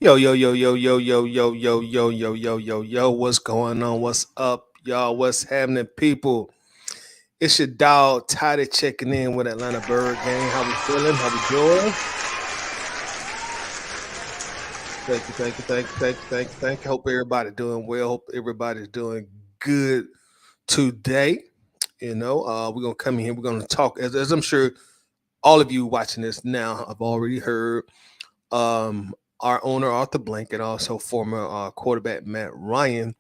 Yo, yo, yo, yo, yo, yo, yo, yo, yo, yo, yo, yo, yo, what's going on? What's up, y'all? What's happening, people? It's your dog, Toddy, checking in with Atlanta Bird Gang. How we feeling? How we doing? Thank you, thank you, thank you, thank you, thank you, thank you. Hope everybody doing well. Hope everybody's doing good today. We're gonna come in here. We're gonna talk, as I'm sure all of you watching this now have already heard. Our owner Arthur Blank and also former quarterback Matt Ryan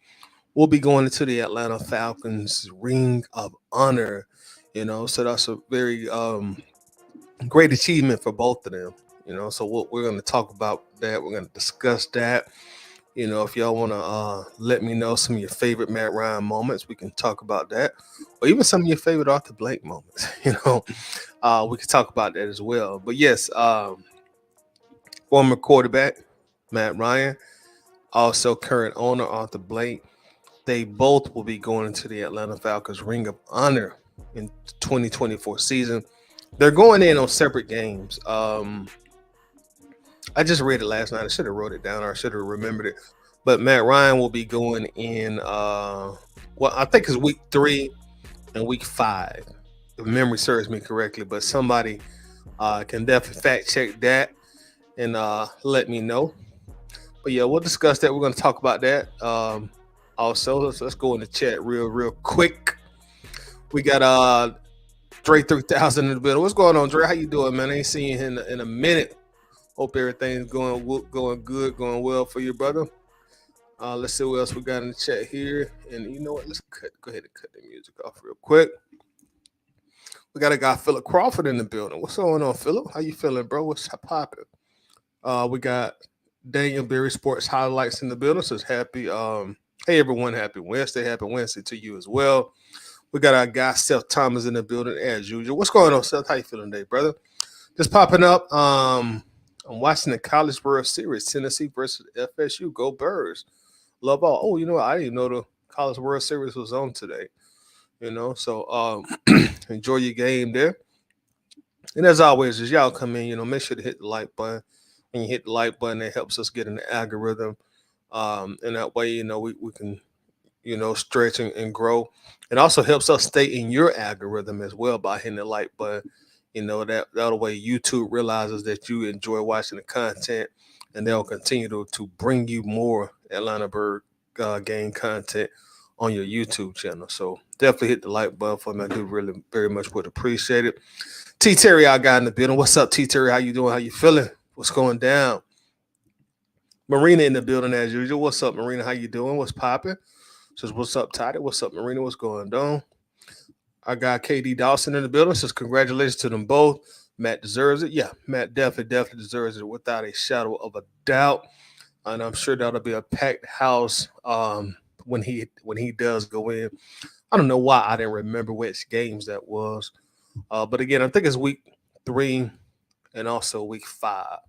will be going into the Atlanta Falcons Ring of Honor. So that's a very great achievement for both of them. So what we're going to talk about that, we're going to discuss that. If y'all want to let me know some of your favorite Matt Ryan moments, we can talk about that, or even some of your favorite Arthur Blank moments. We can talk about that as well. But yes, former quarterback Matt Ryan, also current owner Arthur Blank. They both will be going into the Atlanta Falcons Ring of Honor in 2024 season. They're going in on separate games. I just read it last night. I should have wrote it down or I should have remembered it. But Matt Ryan will be going in I think it's week 3 and week 5. If memory serves me correctly, but somebody can definitely fact check that and let me know. But yeah, we'll discuss that. We're going to talk about that. Also, let's go in the chat real quick. We got Dre 3000 in the building. What's going on, Dre? How you doing, man? I ain't seen you in a minute. Hope everything's going good, going well for you, brother. Let's see what else we got in the chat here. And you know what? Let's go ahead and cut the music off real quick. We got a guy, Philip Crawford, in the building. What's going on, Philip? How you feeling, bro? What's popping? We got Daniel Berry Sports Highlights in the building. So it's happy. Hey everyone, happy Wednesday to you as well. We got our guy Seth Thomas in the building as usual. What's going on, Seth? How you feeling today, brother? Just popping up. I'm watching the College World Series, Tennessee versus FSU. Go Birds. Love all. Oh, you know what? I didn't know the College World Series was on today. So enjoy your game there. And as always, as y'all come in, make sure to hit the like button. When you hit the like button, it helps us get in the algorithm. And that way, we can, stretch and grow. It also helps us stay in your algorithm as well by hitting the like button. That way YouTube realizes that you enjoy watching the content and they'll continue to bring you more Atlanta Bird Gang content on your YouTube channel. So definitely hit the like button for me. I do really very much would appreciate it. T Terry, I got in the building. What's up, T Terry? How you doing? How you feeling? What's going down? Marina in the building as usual. What's up, Marina? How you doing? What's popping? Says, what's up, Toddy? What's up, Marina? What's going on? I got KD Dawson in the building. Says, congratulations to them both. Matt deserves it. Yeah, Matt definitely deserves it without a shadow of a doubt. And I'm sure that'll be a packed house when he does go in. I don't know why I didn't remember which games that was. But again, I think it's week 3 and also week 5.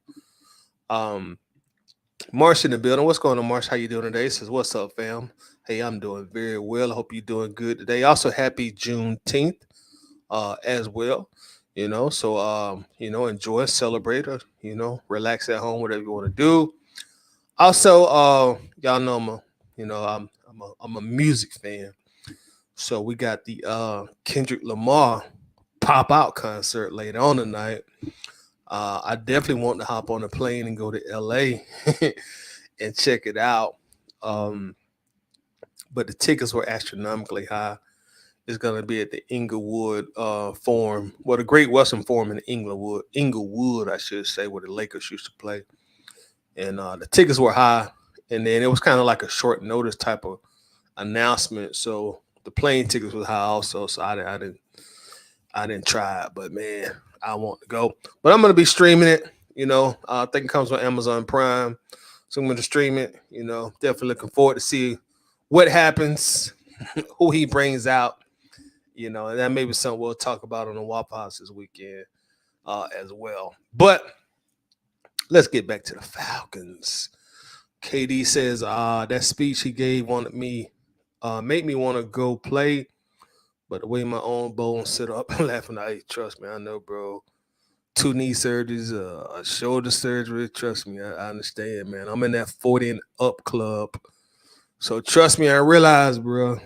Marsh in the building. What's going on, Marsh? How you doing today? He says, what's up, fam? Hey, I'm doing very well. I hope you're doing good today. Also, happy Juneteenth as well. Enjoy, celebrate, or, relax at home, whatever you want to do. Also, y'all know I'm a music fan. So we got the Kendrick Lamar pop out concert later on tonight. I definitely want to hop on a plane and go to LA and check it out. But the tickets were astronomically high. It's going to be at the Inglewood Forum, the Great Western Forum in Inglewood, I should say, where the Lakers used to play. And the tickets were high, and then it was kind of like a short notice type of announcement. So the plane tickets was high also. So I didn't try it, but man, I want to go. But I'm going to be streaming it. I think it comes on Amazon Prime. So I'm going to stream it. Definitely looking forward to see what happens, who he brings out. And that may be something we'll talk about on the Waffle House this weekend as well. But let's get back to the Falcons. KD says, that speech he gave made me want to go play. But the way my own bones sit up, I'm laughing. Hey, trust me, I know, bro. 2 knee surgeries, a shoulder surgery. Trust me, I understand, man. I'm in that 40 and up club. So trust me, I realize, bro.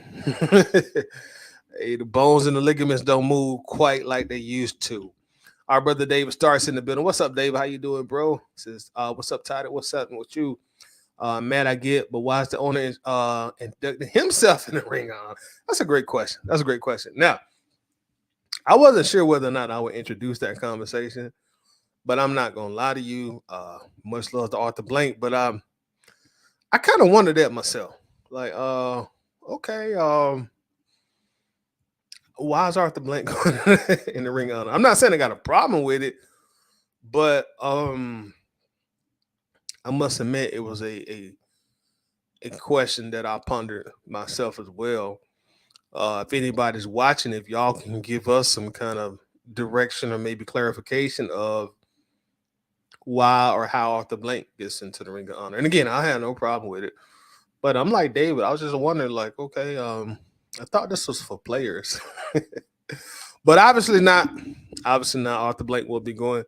Hey, the bones and the ligaments don't move quite like they used to. Our brother David starts in the building. What's up, David? How you doing, bro? Says, what's up, Tyler? What's up with you? Matt, I get, but why is the owner inducting himself in the ring on? That's a great question. That's a great question. Now, I wasn't sure whether or not I would introduce that conversation, but I'm not gonna lie to you. Much love to Arthur Blank, but I kind of wondered that myself. Like, okay, why is Arthur Blank going in the ring on? I'm not saying I got a problem with it, but I must admit it was a question that I pondered myself as well. If anybody's watching, if y'all can give us some kind of direction or maybe clarification of why or how Arthur Blank gets into the Ring of Honor. And again, I had no problem with it. But I'm like David, I was just wondering, like, okay, I thought this was for players. But obviously not. Obviously not. Arthur Blank will be going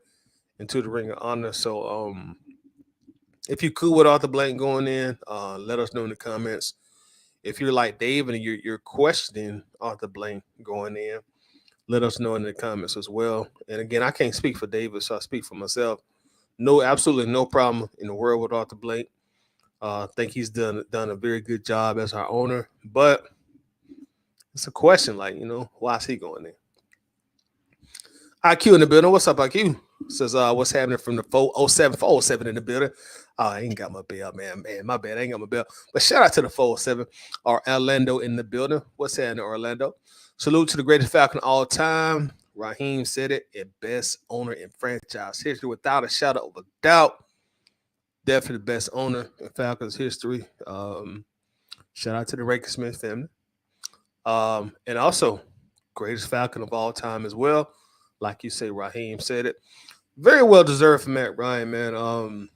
into the Ring of Honor. So if you cool with Arthur Blank going in, let us know in the comments. If you're like David and you're questioning Arthur Blank going in, let us know in the comments as well. And again, I can't speak for David, so I speak for myself. No, absolutely no problem in the world with Arthur Blank. I think he's done a very good job as our owner, but it's a question, like, why is he going in? IQ in the building. What's up, IQ? Says, what's happening from the 407 in the building? Oh, I ain't got my bell, man. Man, my bad. I ain't got my bell. But shout out to the 407 or Orlando in the building. What's happening, Orlando? Salute to the greatest Falcon of all time. Raheem said it, a best owner in franchise history without a shadow of a doubt. Definitely the best owner in Falcons history. Shout out to the Raker Smith family. And also, greatest Falcon of all time as well. Like you say, Raheem said it. Very well deserved for Matt Ryan, man.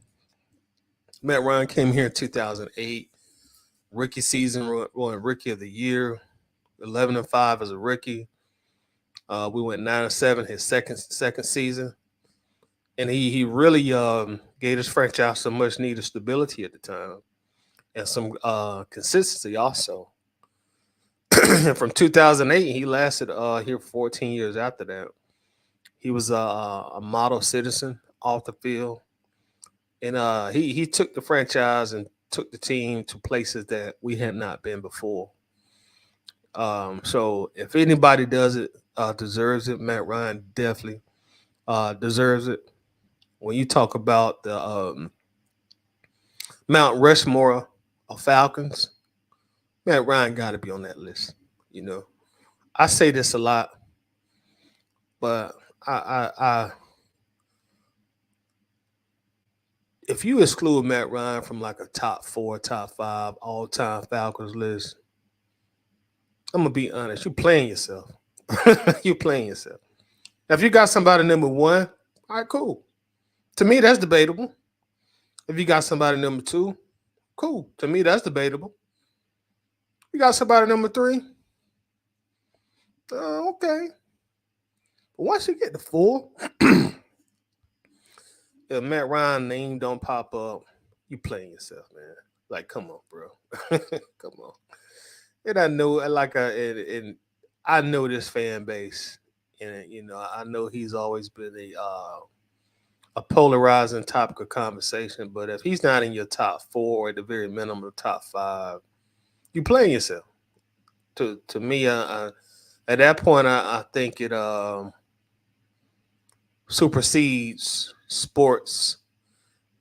Matt Ryan came here in 2008. Rookie season, won Rookie of the Year. 11-5 as a rookie. We went 9-7 his second season. And he really gave his franchise some much needed stability at the time and some consistency also. And from 2008, he lasted here 14 years after that. He was a model citizen off the field. And he took the franchise and took the team to places that we had not been before. So if anybody does it, deserves it, Matt Ryan definitely deserves it. When you talk about the Mount Rushmore of Falcons, Matt Ryan got to be on that list. I say this a lot, but I if you exclude Matt Ryan from like a top 4, top 5 all time Falcons list, I'm gonna be honest, you playing yourself. You playing yourself. Now, if you got somebody number 1, all right, cool. To me, that's debatable. If you got somebody number 2, cool. To me, that's debatable. You got somebody number 3, okay. But once you get to 4, if Matt Ryan name don't pop up, you playing yourself, man. Like, come on, bro. Come on. And I know, and I know this fan base, and I know he's always been a polarizing topic of conversation. But if he's not in your top 4 or at the very minimum top 5, you playing yourself. To me, at that point, I think it supersedes sports,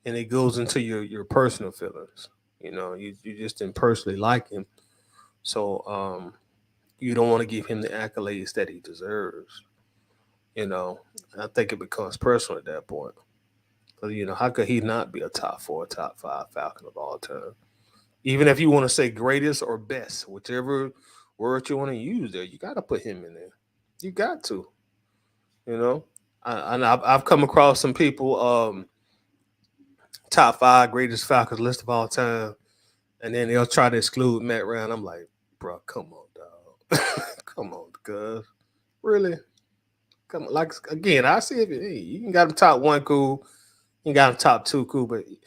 and it goes into your personal feelings. You just didn't personally like him, so you don't want to give him the accolades that he deserves. I think it becomes personal at that point. Because how could he not be a top 4, top 5 Falcon of all time? Even if you want to say greatest or best, whichever word you want to use there, you got to put him in there. You got to. And I've come across some people top 5 greatest Falcons list of all time, and then they'll try to exclude Matt Ryan. I'm like, bro, come on, dog. Come on, cuz. Really? Come on, like again, I see if you can got him top one cool, you got him top two cool, but you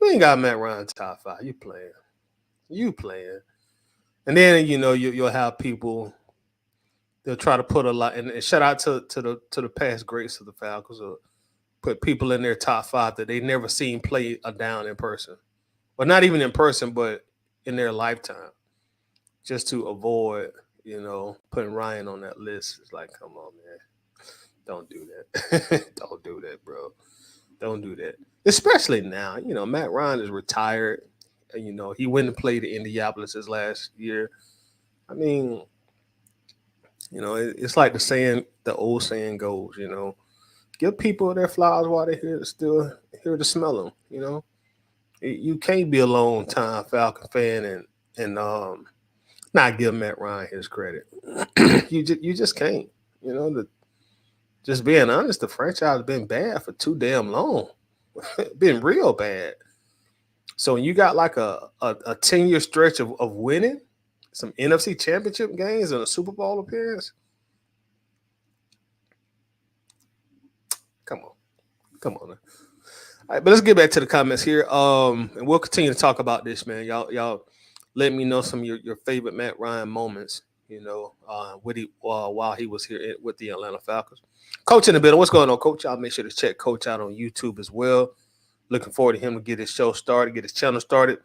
ain't got Matt Ryan top five. You playing, and then you'll have people. They'll try to put a lot, and shout out to the past greats of the Falcons. Or put people in their top five that they never seen play a down in person, or not even in person, but in their lifetime, just to avoid putting Ryan on that list. It's like, come on, man, don't do that, don't do that, bro, don't do that. Especially now, Matt Ryan is retired. And, he went and played the Indianapolis his last year. I mean, it's like the old saying goes, give people their flowers while they're here, still here to smell them. You can't be a long time Falcon fan and not give Matt Ryan his credit. You just can't. Just being honest, the franchise has been bad for too damn long. Been real bad. So when you got like a 10-year stretch of winning, some NFC championship games and a Super Bowl appearance. Come on. Come on. All right, but let's get back to the comments here. And we'll continue to talk about this, man. Y'all let me know some of your favorite Matt Ryan moments, while he was here with the Atlanta Falcons. Coach in the building. What's going on, Coach? Y'all make sure to check Coach out on YouTube as well. Looking forward to him to get his show started, get his channel started.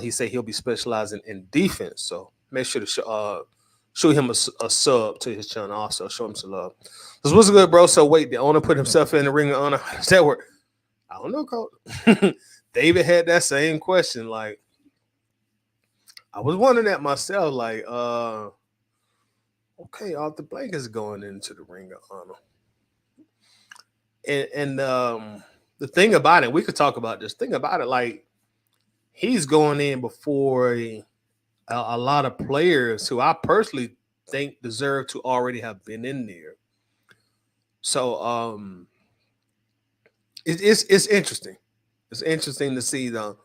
He said he'll be specializing in defense, so make sure to show him a sub to his channel. Also, show him some love. This was good, bro. So wait, the owner put himself in the ring of honor. How does that work? I don't know, Coach. David had that same question. Like, I was wondering that myself. Like, okay, Arthur Blank is going into the ring of honor, and the thing about it, we could talk about this. Thing about it, like, he's going in before a lot of players who I personally think deserve to already have been in there. So it's interesting. It's interesting to see the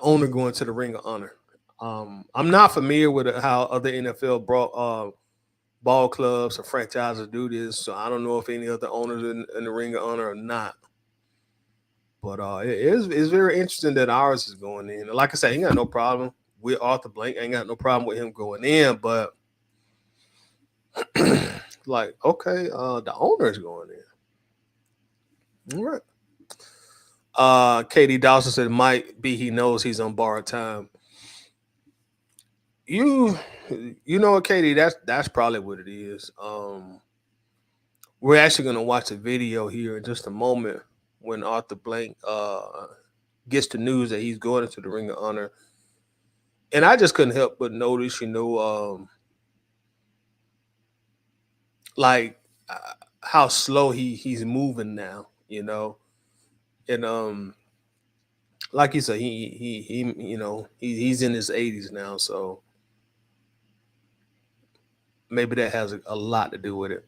owner going to the ring of honor. I'm not familiar with how other NFL ball clubs or franchises do this, so I don't know if any other owners in the ring of honor or not. But it's very interesting that ours is going in. Like I said, he got no problem with Arthur Blank. I ain't got no problem with him going in, but like, okay, the owner is going in. All right. Katie Dawson said it might be he knows he's on borrowed time. You know what, Katie? That's probably what it is. We're actually gonna watch a video here in just a moment when Arthur Blank gets the news that he's going into the Ring of Honor. And I just couldn't help but notice, like how slow he's moving now, and like you said, he's in his 80s now, so maybe that has a lot to do with it.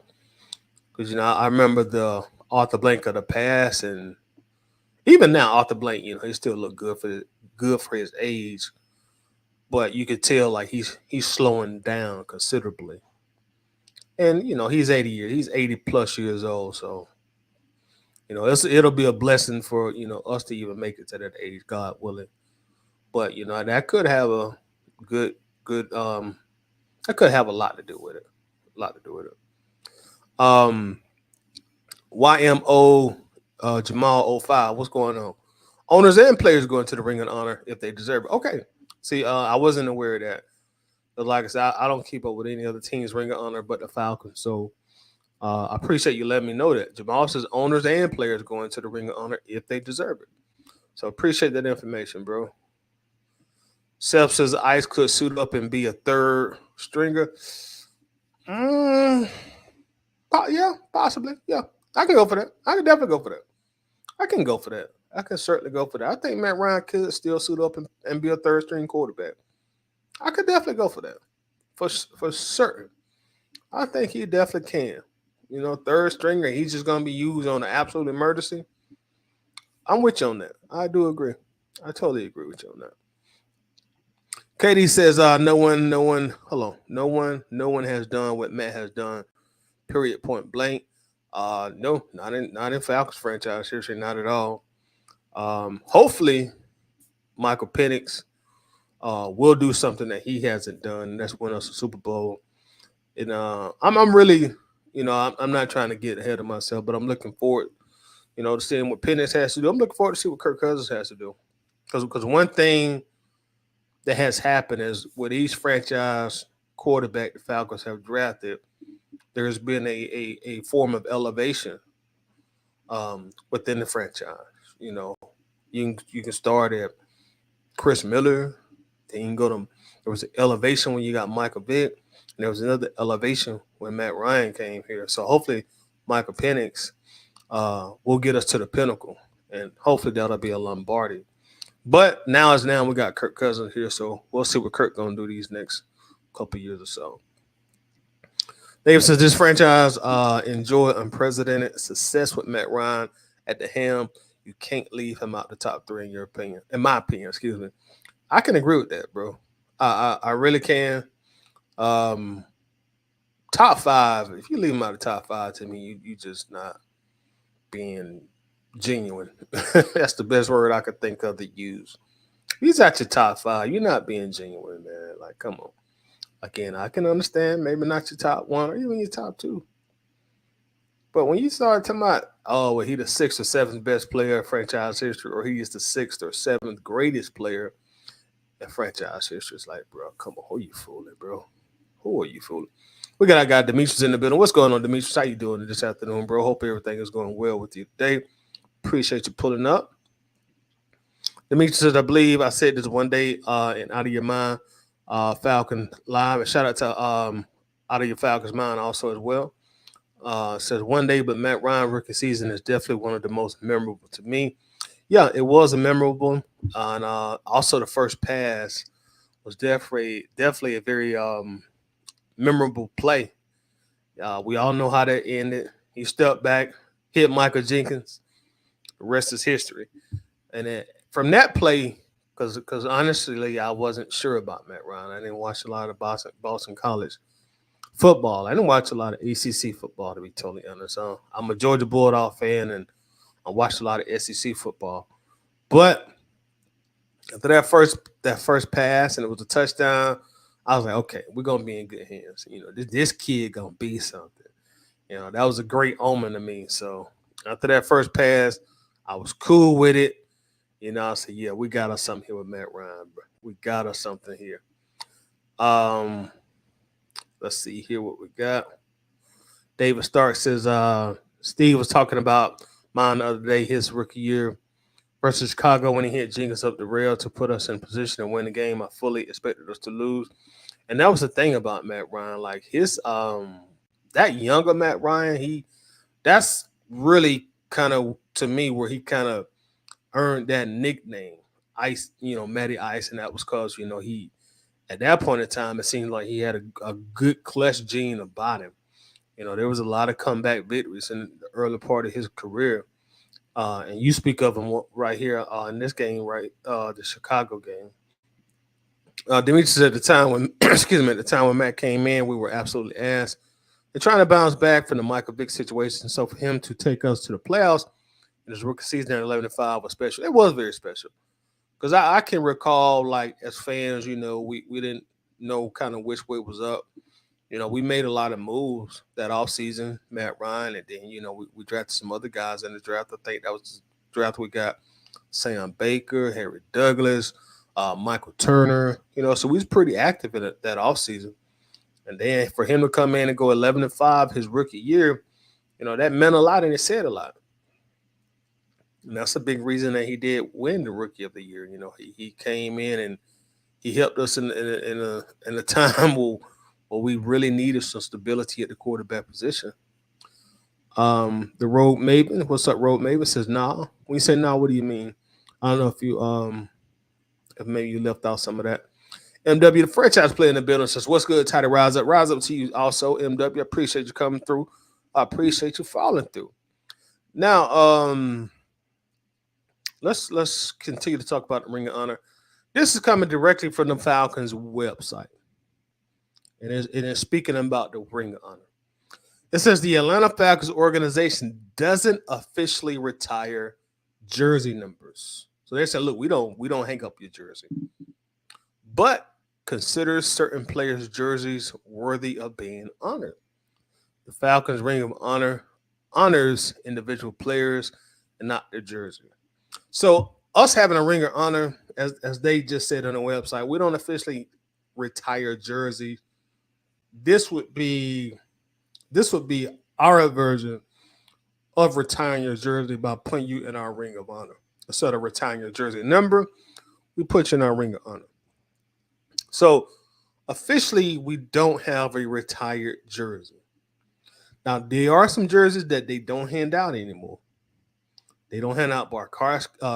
Because I remember the Arthur Blank of the past, and even now Arthur Blank, he still look good for his age, but you could tell like he's slowing down considerably. And he's 80 plus years old, so it'll be a blessing for us to even make it to that age, God willing. But that could have a good that could have a lot to do with it. A lot to do with it. YMO Jamal 05, what's going on? Owners and players going to the Ring of Honor if they deserve it. Okay. See, I wasn't aware of that. But like I said, I don't keep up with any other teams' Ring of Honor but the Falcons. So I appreciate you letting me know that. Jamal says owners and players going to the Ring of Honor if they deserve it. So appreciate that information, bro. Seth says Ice could suit up and be a third stringer. Yeah, possibly. Yeah, I can go for that. I can definitely go for that. I can go for that. I can certainly go for that. I think Matt Ryan could still suit up and be a third string quarterback. I could definitely go for that. For certain. I think he definitely can. Third stringer, he's just going to be used on an absolute emergency. I'm with you on that. I do agree. I totally agree with you on that. Katie says, no one has done what Matt has done period, point blank. No, not in Falcons franchise. Seriously, not at all. Hopefully, Michael Penix will do something that he hasn't done, and that's win us a Super Bowl. And I'm really, I'm not trying to get ahead of myself, but I'm looking forward, to seeing what Penix has to do. I'm looking forward to see what Kirk Cousins has to do, because one thing that has happened is with each franchise quarterback the Falcons have drafted, there's been a form of elevation within the franchise. You know, you can start at Chris Miller, then you can go to there was an elevation when you got Michael Vick, and there was another elevation when Matt Ryan came here. So hopefully Michael Penix will get us to the pinnacle, and hopefully that'll be a Lombardi. But now as now we got Kirk Cousins here, so we'll see what Kirk gonna do these next couple years or so. David says this franchise enjoyed unprecedented success with Matt Ryan at the helm. You can't leave him out the top three in your opinion. In my opinion, excuse me. I can agree with that, bro. I really can. Um, Top five. If you leave him out of the top five, to me, you just not being genuine. That's the best word I could think of to use. He's at your top five. You're not being genuine, man. Like, come on. Again, I can understand maybe not your top one or even your top two. But when you start talking about, oh, well, he the sixth or seventh best player in franchise history, or he is the sixth or seventh greatest player in franchise history, it's like, bro, come on, who are you fooling, bro? Who are you fooling? We got our guy Demetrius in the building. What's going on, Demetrius? How you doing this afternoon, bro? Hope everything is going well with you today. Appreciate you pulling up. Demetrius says, I believe I said this one day in Out of Your Mind Falcon Live. And shout out to Out of Your Falcons Mind also as well. Says one day, but Matt Ryan rookie season is definitely one of the most memorable to me. Yeah, it was a memorable, and also the first pass was definitely a very memorable play. We all know how that ended. He stepped back, hit Michael Jenkins. The rest is history. And then from that play, because honestly, I wasn't sure about Matt Ryan. I didn't watch a lot of Boston College football. I didn't watch a lot of ACC football, to be totally honest. I'm a Georgia Bulldog fan, and I watched a lot of SEC football. But after that first pass and it was a touchdown, I was like, okay, we're gonna be in good hands. This kid gonna be something. That was a great omen to me. So after that first pass, I was cool with it. I said, yeah, we got us something here with Matt Ryan, bro. We got us something here. Let's see here what we got. David Stark says, Steve was talking about mine the other day, his rookie year versus Chicago when he hit Jenkins up the rail to put us in position to win the game. I fully expected us to lose. And that was the thing about Matt Ryan. Like his that younger Matt Ryan, that's really kind of to me where he kind of earned that nickname, Ice, Matty Ice, and that was because, he at that point in time, it seemed like he had a good clutch gene about him. There was a lot of comeback victories in the early part of his career. And you speak of him right here in this game, right? The Chicago game. Demetrius at the time when, excuse me, at the time when Matt came in, we were absolutely ass. They're trying to bounce back from the Michael Vick situation. So for him to take us to the playoffs in his rookie season at 11-5 was special. It was very special. Because I can recall, like, as fans, we didn't know kind of which way was up. We made a lot of moves that offseason, Matt Ryan, and then, we drafted some other guys in the draft. I think that was the draft we got Sam Baker, Harry Douglas, Michael Turner, so we was pretty active in that offseason. And then for him to come in and go 11-5 his rookie year, that meant a lot and it said a lot. And that's a big reason that he did win the Rookie of the Year. He came in and he helped us in a time where we really needed some stability at the quarterback position. The Road Maven, what's up, Road Maven? Says, nah. When you say nah, what do you mean? I don't know if you if maybe you left out some of that. MW, the franchise player in the building, says, what's good, Tidy? Rise up. Rise up to you also, MW. I appreciate you coming through. I appreciate you following through. Now, let's continue to talk about the Ring of Honor. This is coming directly from the Falcons website. And it's speaking about the Ring of Honor. It says the Atlanta Falcons organization doesn't officially retire jersey numbers. So they said, look, we don't hang up your jersey, but considers certain players' jerseys worthy of being honored. The Falcons Ring of Honor honors individual players and not their jersey. So us having a Ring of Honor, as they just said on the website, we don't officially retire jerseys. This would be this would be our version of retiring your jersey by putting you in our Ring of Honor. Instead of retiring your jersey number, we put you in our Ring of Honor. So officially, we don't have a retired jersey. Now, there are some jerseys that they don't hand out anymore. They don't hand out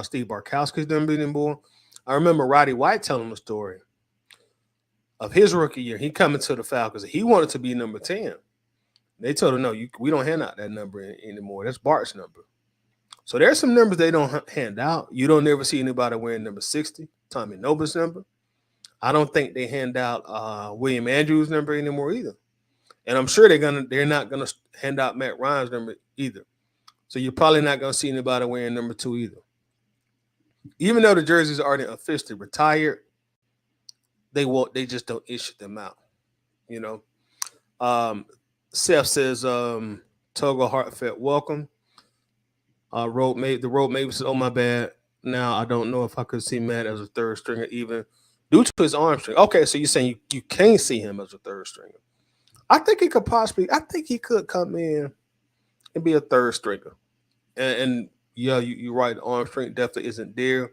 Steve Barkowski's number anymore. I remember Roddy White telling a story of his rookie year. He coming to the Falcons. He wanted to be number 10. They told him, no, we don't hand out that number anymore. That's Bart's number. So there's some numbers they don't hand out. You don't never see anybody wearing number 60, Tommy Nova's number. I don't think they hand out William Andrews' number anymore either. And I'm sure they're not gonna hand out Matt Ryan's number either. So you're probably not gonna see anybody wearing number 2 either. Even though the jerseys aren't officially retired, they just don't issue them out. You know. Seth says, Togo heartfelt welcome. The road maybe says, oh my bad. Now I don't know if I could see Matt as a third stringer even due to his arm strength. Okay, so you're saying you can't see him as a third stringer. I think he could come in and be a third stringer. And yeah, you're right. The arm strength definitely isn't there.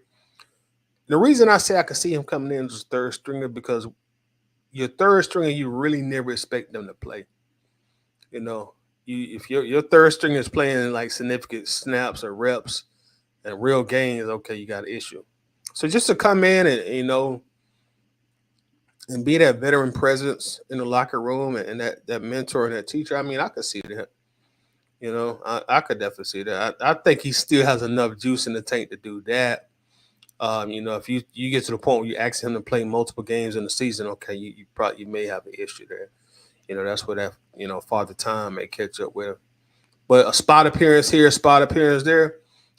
The reason I say I could see him coming in as a third stringer because your third stringer, you really never expect them to play. You know, if your third stringer is playing like significant snaps or reps and real games, okay, you got an issue. So just to come in and and be that veteran presence in the locker room and that mentor and that teacher, I mean, I could see that. I could definitely see that. I think he still has enough juice in the tank to do that. If you get to the point where you ask him to play multiple games in the season, okay, you may have an issue there. That's where that father time may catch up with him. But a spot appearance here, spot appearance there,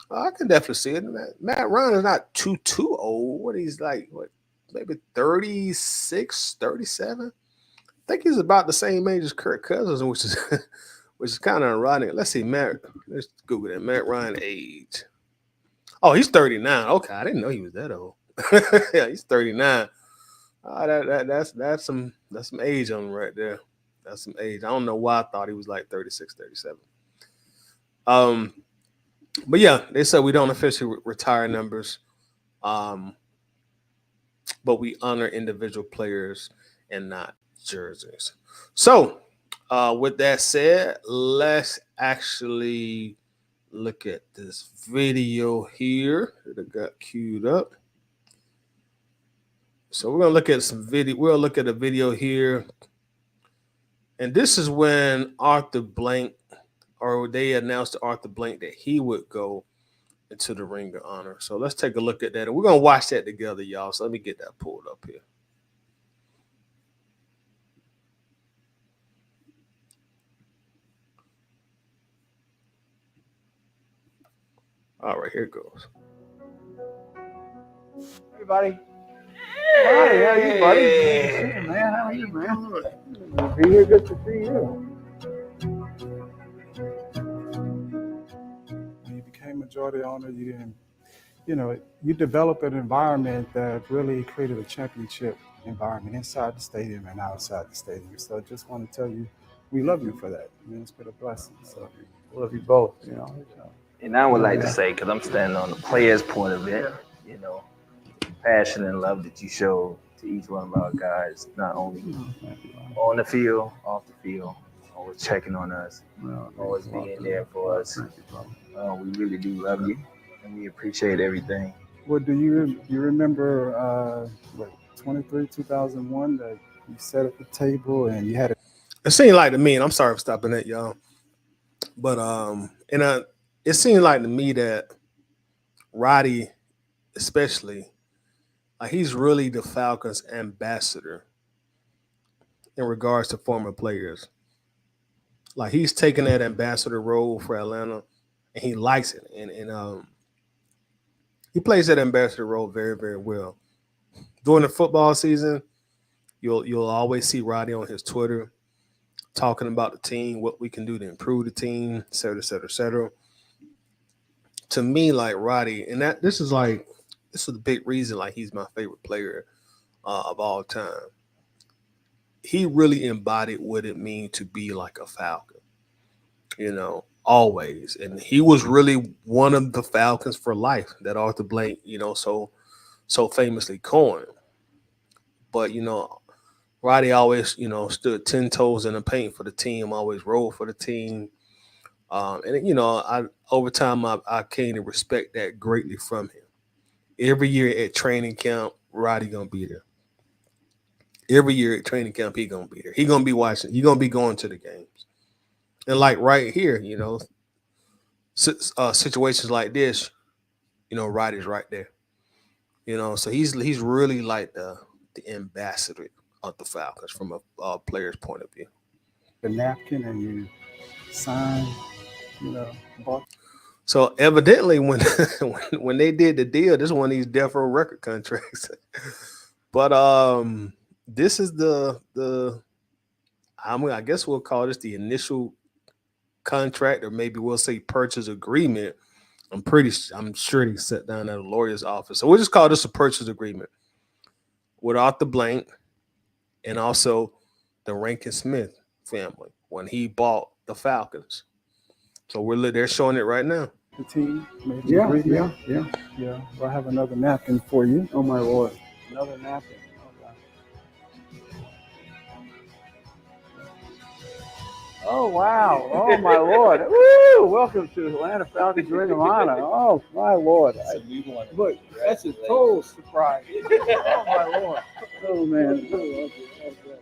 I can definitely see it. Matt Ryan is not too old. What he's like, maybe 36, 37? I think he's about the same age as Kirk Cousins, which is which is kind of ironic. Let's see, let's Google that. Matt Ryan age. Oh, he's 39. Okay, I didn't know he was that old. Yeah, he's 39. That's some age on him right there. That's some age. I don't know why I thought he was like 36, 37. But yeah, they said we don't officially retire numbers, but we honor individual players and not jerseys. So, with that said, let's actually look at this video here that I got queued up. So we're gonna look at some video. We'll look at a video here, and this is when Arthur Blank, or they announced to Arthur Blank that he would go into the Ring of Honor. So let's take a look at that, and we're gonna watch that together, y'all. So let me get that pulled up here. All right, here it goes. Hey, buddy. Hey, how you, buddy? Hey, man, how are you, man? Good to be here. Good to see you. When you became majority owner, you didn't, you developed an environment that really created a championship environment inside the stadium and outside the stadium. So I just want to tell you, we love you for that. It's been a blessing. So we love you both, And I would like to say, because I'm standing on the player's point of it, passion and love that you show to each one of our guys, not only on the field, off the field, always checking on us, always being there for us. We really do love you, and we appreciate everything. Well, do you remember 23, 2001 that you sat at the table and you had It seemed like to me, and I'm sorry for stopping that, y'all, but it seemed like to me that Roddy, especially, he's really the Falcons' ambassador in regards to former players. Like he's taking that ambassador role for Atlanta, and he likes it, and he plays that ambassador role very very well. During the football season, you'll always see Roddy on his Twitter talking about the team, what we can do to improve the team, et cetera, et cetera, et cetera. To me, like Roddy, and that this is the big reason like he's my favorite player of all time. He really embodied what it means to be like a Falcon, always. And he was really one of the Falcons for life that Arthur Blank, so famously coined. But Roddy always, stood 10 toes in the paint for the team, always rolled for the team. And I over time I came to respect that greatly from him. Every year at training camp, Roddy gonna be there. Every year at training camp, he gonna be there. He gonna be watching. He gonna be going to the games. And like right here, situations like this, Roddy's right there. So he's really like the ambassador of the Falcons from a player's point of view. The napkin and you sign, bought. So evidently, when when they did the deal, this is one of these death row record contracts. But this is I guess we'll call this the initial contract, or maybe we'll say purchase agreement. I'm sure he sat down at a lawyer's office. So we'll just call this a purchase agreement with Arthur Blank and also the Rankin Smith family when he bought the Falcons. So they're showing it right now. The team. Yeah. Well, I have another napkin for you. Oh my Lord. Another napkin. Oh wow! Oh my Lord! Woo! Welcome to Atlanta Falcons Ring of Honor. Oh my Lord! Look, that's a total surprise. Oh my Lord! Oh man!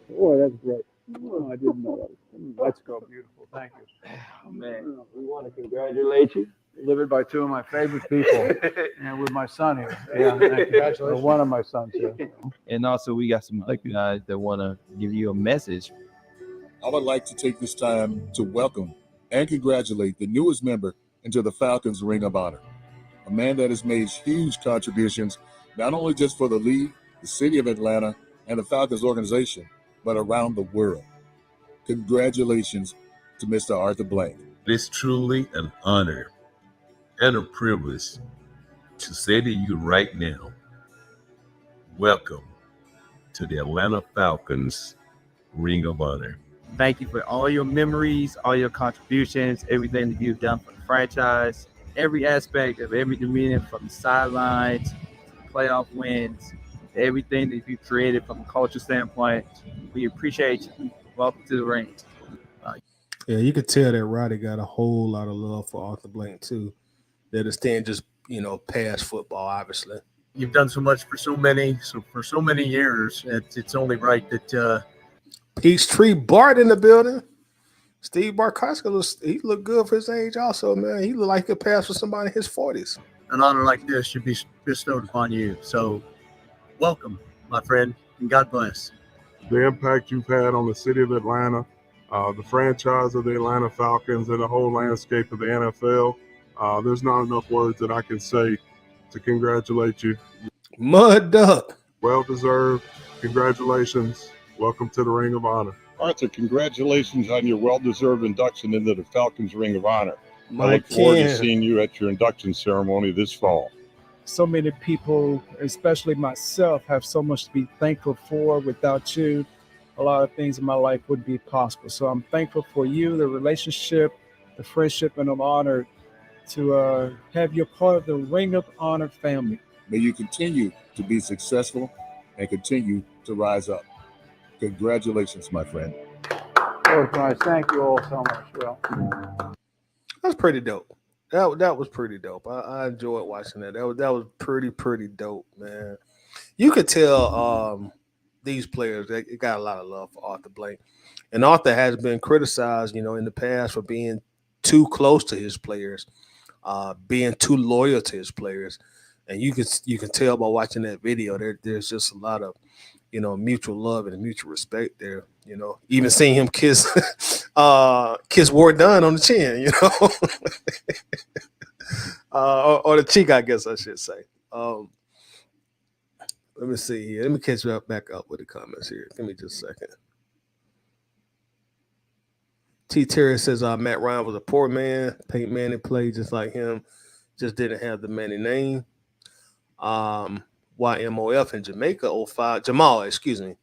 Boy, that's great. Oh, I didn't know that. Let's go, beautiful. Thank you. Oh, man. We want to congratulate you. Delivered by two of my favorite people, and with my son here. Yeah, congratulations. Or one of my sons here. And also, we got some other guys that want to give you a message. I would like to take this time to welcome and congratulate the newest member into the Falcons Ring of Honor, a man that has made huge contributions, not only just for the league, the city of Atlanta, and the Falcons organization, but around the world. Congratulations to Mr. Arthur Blank. It's truly an honor and a privilege to say to you right now, welcome to the Atlanta Falcons Ring of Honor. Thank you for all your memories, all your contributions, everything that you've done for the franchise, every aspect of every demeanor from the sidelines, playoff wins, everything that you created from a culture standpoint. We appreciate you. Welcome to the ring. Yeah, you could tell that Roddy got a whole lot of love for Arthur Blank too. That is staying just past football, obviously. You've done so much for so many years. It's only right that Peachtree Bart in the building. Steve Barkowski, he looked good for his age also, man. He looked like he could pass for somebody in his 40s. an honor like this should be bestowed upon you. So welcome, my friend, and God bless. The impact you've had on the city of Atlanta, the franchise of the Atlanta Falcons, and the whole landscape of the NFL. There's not enough words that I can say to congratulate you. Mud Duck. Well deserved. Congratulations. Welcome to the Ring of Honor. Arthur, congratulations on your well-deserved induction into the Falcons Ring of Honor. I look Mike forward to Ken. seeing you at your induction ceremony this fall. So many people, especially myself, have so much to be thankful for. Without you, a lot of things in my life wouldn't be possible. So I'm thankful for you, the relationship, the friendship, and I'm honored to have you part of the Ring of Honor family. May you continue to be successful and continue to rise up. Congratulations, my friend. Oh, guys, thank you all so much. Well, That's pretty dope. That was pretty dope. I enjoyed watching that. That was pretty dope, man. You could tell these players they got a lot of love for Arthur Blank, and Arthur has been criticized, in the past for being too close to his players, being too loyal to his players, and you can tell by watching that video. There's just a lot of mutual love and mutual respect there. You know, even seeing him kiss kiss Ward Dunn on the chin, you know, or the cheek, I guess I should say. Let me see here. Let me catch you back up with the comments here. Give me just a second. T. Terry says Matt Ryan was a poor man. Peyton Manning played just like him, just didn't have the Manning name. YMOF in Jamaica 05. Jamal, excuse me.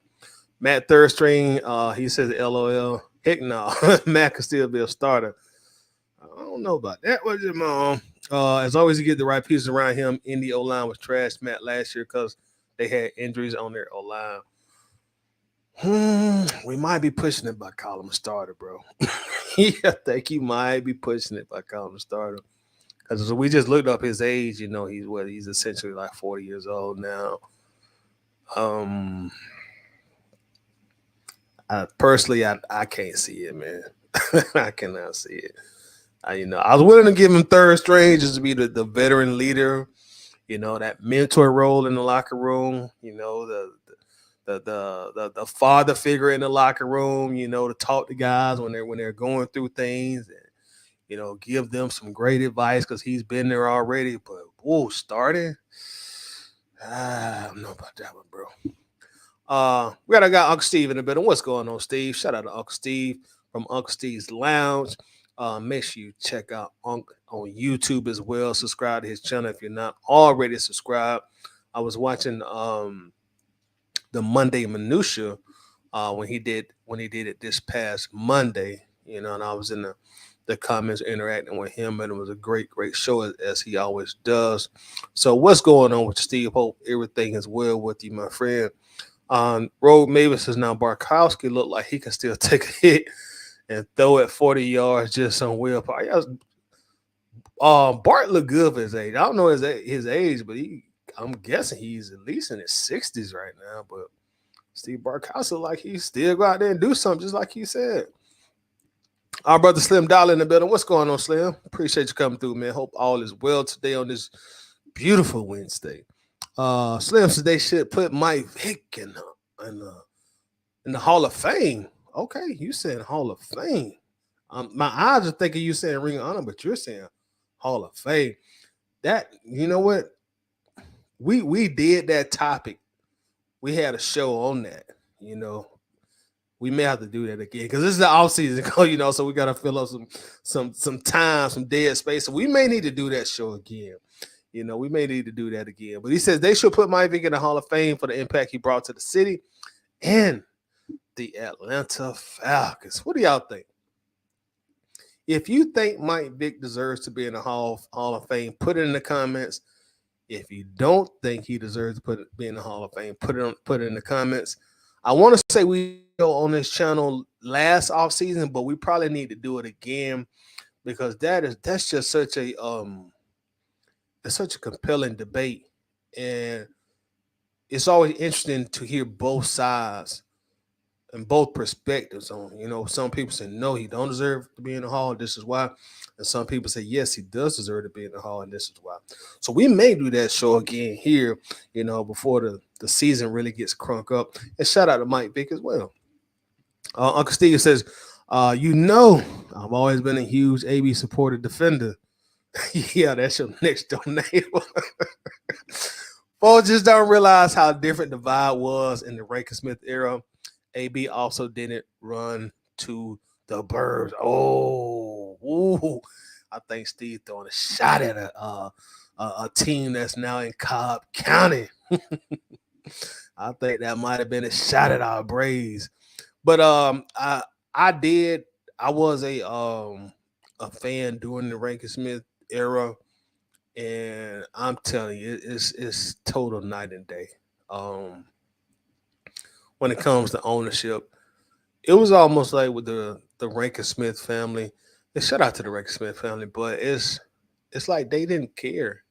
Matt third string, he says LOL. Heck no. Matt could still be a starter. I don't know about that. What's your mom? As always, you get the right pieces around him. Indy O-line was trashed Matt last year because they had injuries on their O-line. We might be pushing it by calling him a starter, bro. Yeah, I think you might be pushing it by calling him a starter. Because we just looked up his age, you know, he's essentially like 40 years old now. Personally, I can't see it, man. I cannot see it. I was willing to give him third string just to be the veteran leader, you know, that mentor role in the locker room, you know, the father figure in the locker room, you know, to talk to guys when they're going through things and, you know, give them some great advice because he's been there already. But starting, I don't know about that one, bro. We got a guy, Uncle Steve, in the building. What's going on, Steve? Shout out to Uncle Steve from Uncle Steve's Lounge. Make sure you check out Unc on YouTube as well. Subscribe to his channel if you're not already subscribed. I was watching the Monday Minutia when he did it this past Monday, you know, and I was in the comments interacting with him, and it was a great show as he always does. So what's going on with Steve? Hope everything is well with you, my friend. Road Mavis says now Barkowski looked like he can still take a hit and throw it 40 yards just on willpower. Bart looked good for his age. I don't know his age, but I'm guessing he's at least in his 60s right now. But Steve Barkowski, like he still go out there and do something, just like he said. Our brother Slim Dollar in the building. What's going on, Slim? Appreciate you coming through, man. Hope all is well today on this beautiful Wednesday. Slim says they should put Mike Vick in the Hall of Fame. Okay, you saying Hall of Fame. My eyes are thinking you saying Ring of Honor, but you're saying Hall of Fame. That, you know what? We did that topic. We had a show on that, you know. We may have to do that again because this is the off season, you know, so we got to fill up some time, some dead space. So we may need to do that show again. You know, we may need to do that again. But he says they should put Mike Vick in the Hall of Fame for the impact he brought to the city and the Atlanta Falcons. What do y'all think? If you think Mike Vick deserves to be in the Hall of Fame, put it in the comments. If you don't think he deserves to be in the Hall of Fame, put it in the comments. I want to say we go on this channel last offseason, but we probably need to do it again because that's just such a it's such a compelling debate, and it's always interesting to hear both sides and both perspectives on. You know, some people say no, he don't deserve to be in the Hall. This is why, and some people say yes, he does deserve to be in the Hall, and this is why. So we may do that show again here, you know, before the season really gets crunk up. And shout out to Mike Vick as well. Uncle Steve says, you know, I've always been a huge AB supporter defender. Yeah, that's your next door neighbor. Folks just don't realize how different the vibe was in the Rankin Smith era. AB also didn't run to the Birds. I think Steve throwing a shot at a team that's now in Cobb County. I think that might have been a shot at our Braves. But I was a fan during the Rankin Smith era, and I'm telling you, it's total night and day. When it comes to ownership, it was almost like with the Rankin Smith family. And shout out to the Rankin Smith family, but it's like they didn't care,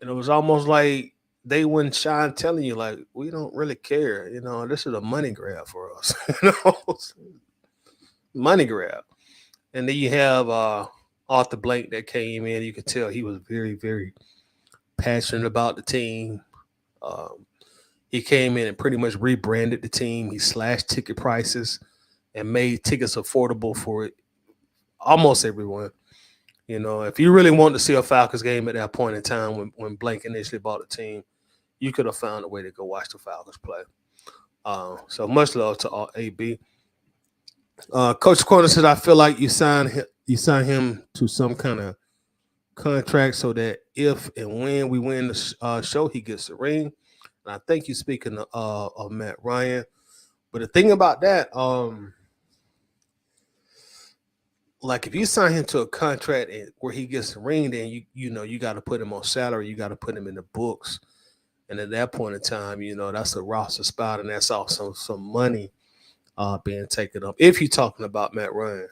and it was almost like they wouldn't shy telling you like we don't really care. You know, this is a money grab for us. You know, money grab. And then you have Arthur Blank that came in. You could tell he was very, very passionate about the team. He came in and pretty much rebranded the team. He slashed ticket prices. and made tickets affordable for almost everyone. You know, if you really want to see a Falcons game at that point in time when Blake initially bought the team, you could have found a way to go watch the Falcons play. So much love to AB. Coach Corner said, I feel like you signed him to some kind of contract so that if and when we win the show, he gets the ring. And I think you're speaking of Matt Ryan. But the thing about that, like if you sign him to a contract where he gets the ring, then you know you got to put him on salary, you got to put him in the books, and at that point in time, you know that's a roster spot, and that's also some money being taken up. If you're talking about Matt Ryan,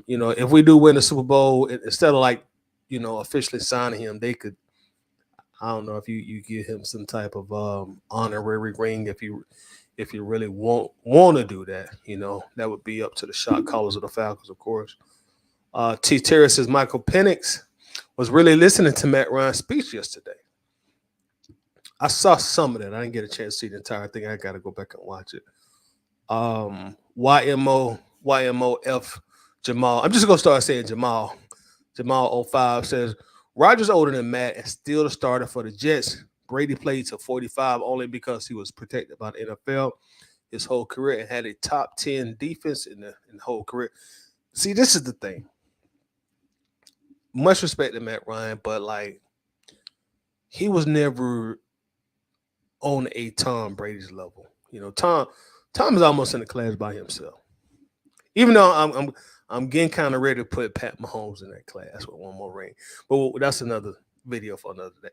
you know, if we do win the Super Bowl, instead of like officially signing him, they could. I don't know if you give him some type of honorary ring if you really want to do that, you know, that would be up to the shot callers of the Falcons, of course. T. Terry says Michael Penix was really listening to Matt Ryan's speech yesterday. I saw some of that. I didn't get a chance to see the entire thing. I got to go back and watch it. YMOF Jamal. I'm just going to start saying Jamal. Jamal 05 says, Rodgers older than Matt and still the starter for the Jets. Brady played to 45 only because he was protected by the NFL his whole career and had a top 10 defense in the whole career. See, this is the thing. Much respect to Matt Ryan, but like he was never on a Tom Brady's level. You know, Tom is almost in the class by himself. Even though I'm getting kind of ready to put Pat Mahomes in that class with one more ring, but that's another video for another day.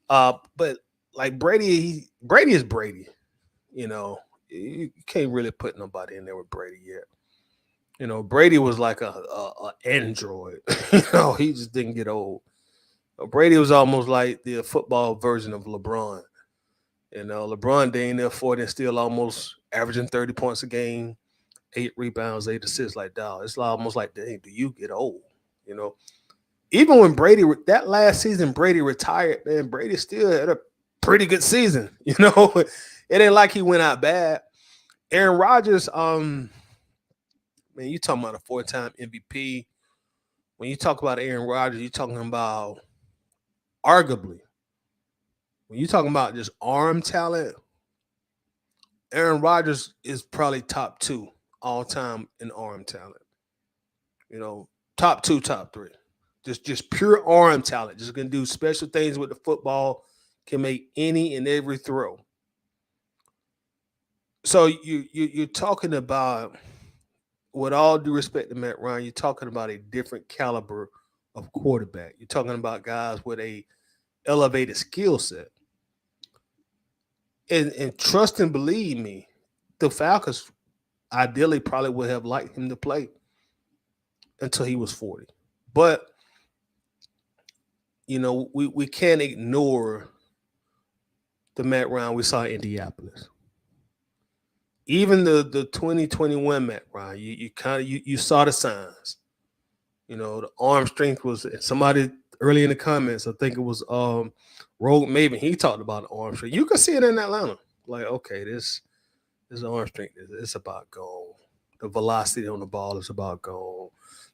But like Brady is Brady. You know, you can't really put nobody in there with Brady yet. You know, Brady was like a android. You know, he just didn't get old. Brady was almost like the football version of LeBron. You know, LeBron dang near 40 and still almost averaging 30 points a game, 8 rebounds, 8 assists. Like, dog, it's almost like, dang, do you get old? You know, even when Brady, that last season, Brady retired, man, Brady still had a pretty good season. You know, it ain't like he went out bad. Aaron Rodgers, man, you talking about a 4-time MVP. When you talk about Aaron Rodgers, you're talking about arguably, when you're talking about just arm talent, Aaron Rodgers is probably top 2 all time in arm talent. You know, top 2, top 3. Just pure arm talent. Just gonna do special things with the football, can make any and every throw. So you're talking about, with all due respect to Matt Ryan, you're talking about a different caliber of quarterback. You're talking about guys with a elevated skill set. And trust and believe me, the Falcons ideally probably would have liked him to play until he was 40. But, you know, we can't ignore the Matt Ryan we saw in Indianapolis. Even the 2021 Matt Ryan, you saw the signs. You know, the arm strength was, somebody early in the comments, I think it was Rogue Maven, he talked about the arm strength. You could see it in Atlanta. Like, okay, this arm strength is about gone. The velocity on the ball is about gone.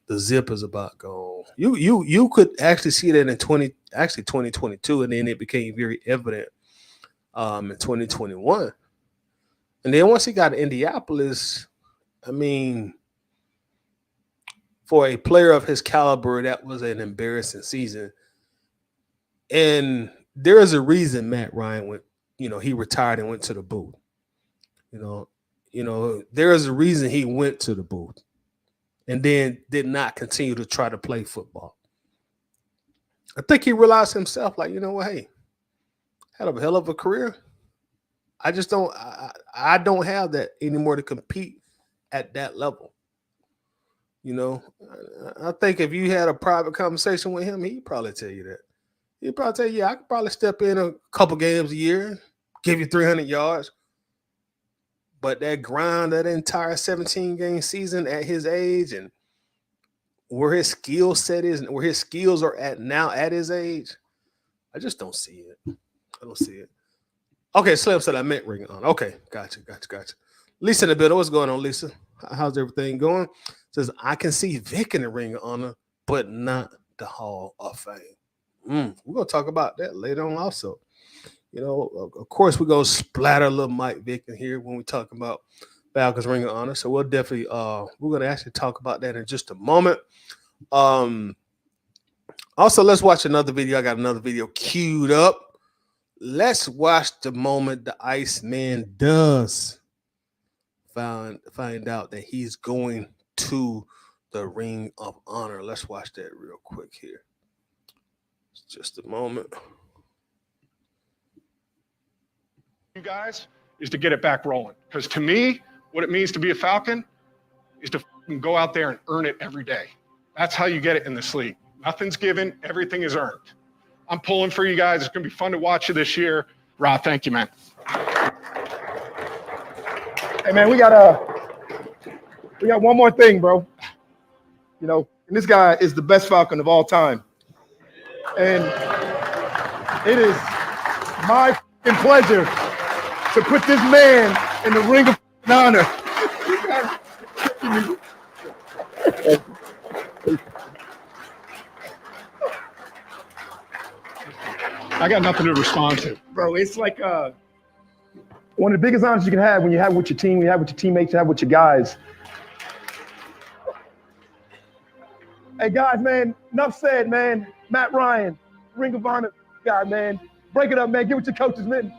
The zip is about gone. You could actually see that in 2022, and then it became very evident in 2021. And then once he got to Indianapolis, I mean, for a player of his caliber, that was an embarrassing season. And there is a reason Matt Ryan went, you know, he retired and went to the booth. You know, there is a reason he went to the booth and then did not continue to try to play football. I think he realized himself, like, you know what, hey, had a hell of a career. I just don't have that anymore to compete at that level. You know, I think if you had a private conversation with him, he'd probably tell you that. He'd probably tell you, yeah, I could probably step in a couple games a year, give you 300 yards. But that grind, that entire 17-game season at his age and where his skill set is and where his skills are at now at his age, I just don't see it. I don't see it. Okay, Slim said I meant ring on. Okay, gotcha. Lisa in the building. What's going on, Lisa? how's everything going? Says, I can see Vic in the Ring of Honor, but not the Hall of Fame. We're going to talk about that later on also. You know, of course, we're going to splatter a little Mike Vick in here when we talk about Falcons Ring of Honor. So we'll definitely, we're going to actually talk about that in just a moment. Also, let's watch another video. I got another video queued up. Let's watch the moment the Iceman does find out that he's going to the Ring of Honor. Let's watch that real quick here. Just a moment. You guys is to get it back rolling. Because to me, what it means to be a Falcon is to go out there and earn it every day. That's how you get it in this league. Nothing's given, everything is earned. I'm pulling for you guys. It's going to be fun to watch you this year. Rod, thank you, man. Hey, man, we got one more thing, bro. You know, and this guy is the best Falcon of all time. And it is my pleasure to put this man in the Ring of Honor. I got nothing to respond to. Bro, it's like one of the biggest honors you can have when you have with your team, you have with your teammates, you have with your guys. Hey, guys, man, enough said, man. Matt Ryan, Ring of Honor guy, man. Break it up, man. Give it to coaches, man.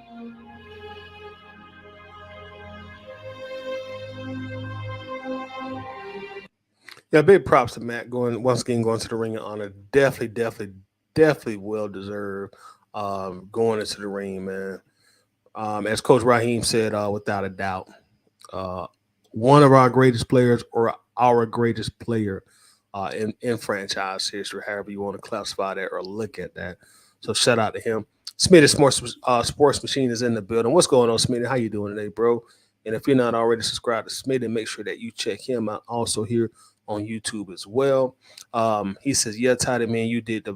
Yeah, big props to Matt going to the Ring of Honor. Definitely well deserved going into the ring, man. As Coach Raheem said, without a doubt, one of our greatest players or our greatest player in franchise history, however you want to classify that or look at that. So shout out to him. Smitty Sports Machine is in the building. What's going on, Smitty? How you doing today, bro? And if you're not already subscribed to Smitty, make sure that you check him out also here on YouTube as well. He says, yeah, Toddy, man, you did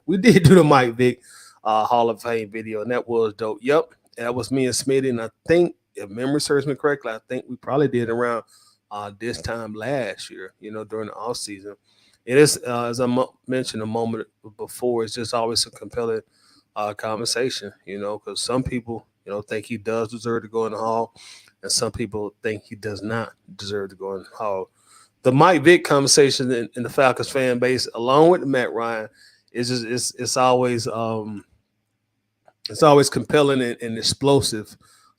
we did do the Mike Vick Hall of Fame video, and that was dope. Yep, that was me and Smitty, and I think, if memory serves me correctly, I think we probably did around this time last year, during the off season. It is, as I mentioned a moment before, it's just always a compelling conversation, because some people, think he does deserve to go in the Hall, and some people think he does not deserve to go in the Hall. The Mike Vick conversation in the Falcons fan base, along with Matt Ryan, it's always compelling and explosive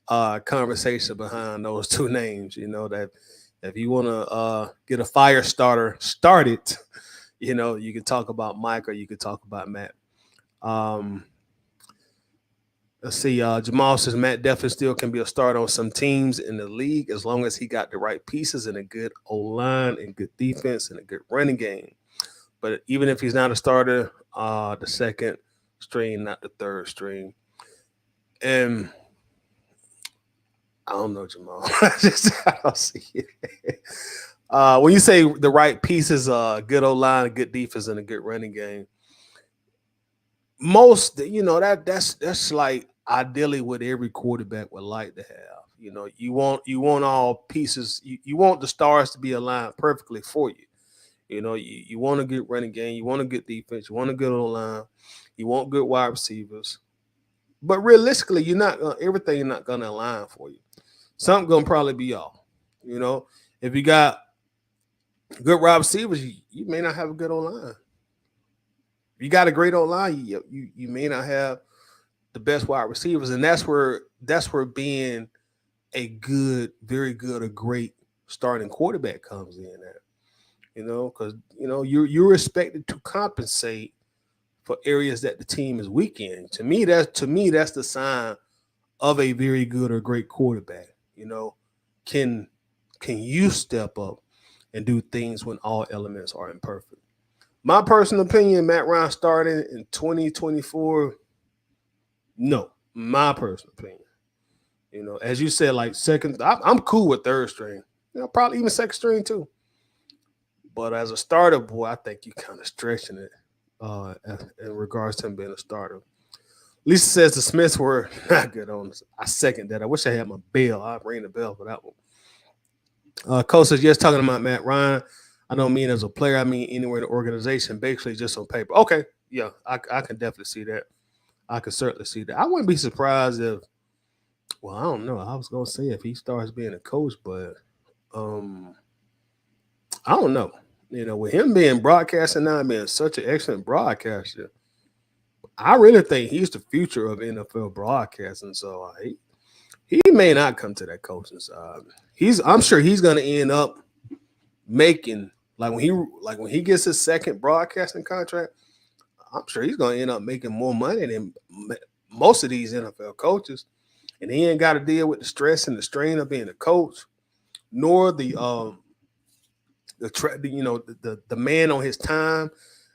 conversation behind those two names. That if you want to get a fire starter started, you can talk about Mike or you can talk about Matt. Let's see. Jamal says Matt definitely still can be a starter on some teams in the league as long as he got the right pieces and a good O-line and good defense and a good running game. But even if he's not a starter, the second string, not the third string. And I don't know, Jamal. I don't see it. When you say the right pieces, good O-line, good defense, and a good running game, most, that's like ideally what every quarterback would like to have. You want all pieces. You want the stars to be aligned perfectly for you. You want a good running game. You want a good defense. You want a good O-line. You want good wide receivers. But realistically, everything not gonna align for you. Something gonna probably be off. If you got good wide receivers, you may not have a good O-line. If you got a great O-line, you may not have the best wide receivers, and that's where being a good, very good, or great starting quarterback comes in at. Because you're expected to compensate for areas that the team is weak in. To me, that's the sign of a very good or great quarterback. Can you step up and do things when all elements are imperfect? My personal opinion, Matt Ryan starting in 2024, no. My personal opinion. As you said, like second, I'm cool with third string. Probably even second string too. But as a starter, boy, I think you're kind of stretching it in regards to him being a starter. Lisa says the Smiths were not good on us. I second that. I wish I had my bell. I rang the bell for that one. Coach says, yes, talking about Matt Ryan. I don't mean as a player. I mean anywhere in the organization, basically just on paper. Okay. Yeah, I can definitely see that. I can certainly see that. I wouldn't be surprised if, well, I don't know. I was going to say if he starts being a coach, but um, I don't know. With him being broadcasting now and being such an excellent broadcaster, I really think he's the future of NFL broadcasting. So he may not come to that coaching side. I'm sure he's going to end up making when he gets his second broadcasting contract. I'm sure he's going to end up making more money than most of these NFL coaches, and he ain't got to deal with the stress and the strain of being a coach, nor the man on his time,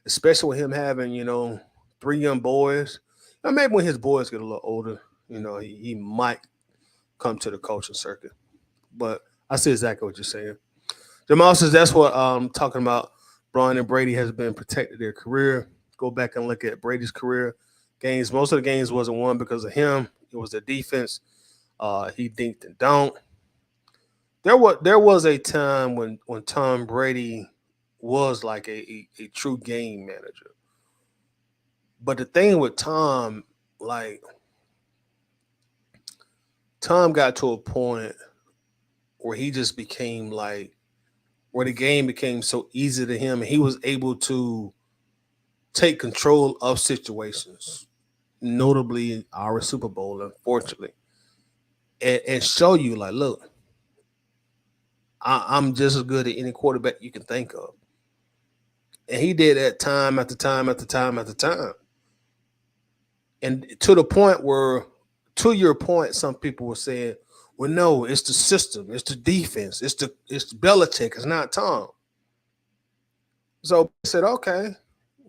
especially with him having 3 young boys. Now maybe when his boys get a little older, he might come to the coaching circuit. But I see exactly what you're saying. Jamal says that's what I'm talking about. Brian and Brady has been protected their career. Go back and look at Brady's career games. Most of the games wasn't won because of him. It was the defense. He dinked and don't. There was a time when Tom Brady was like a true game manager. But the thing with Tom, Tom got to a point where he just became where the game became so easy to him, and he was able to take control of situations, notably our Super Bowl, unfortunately, and show you look, I'm just as good at any quarterback you can think of. And he did that time after time after time after time. And to the point where, to your point, some people were saying, well, no, it's the system, it's the defense, it's Belichick, it's not Tom. So I said, okay,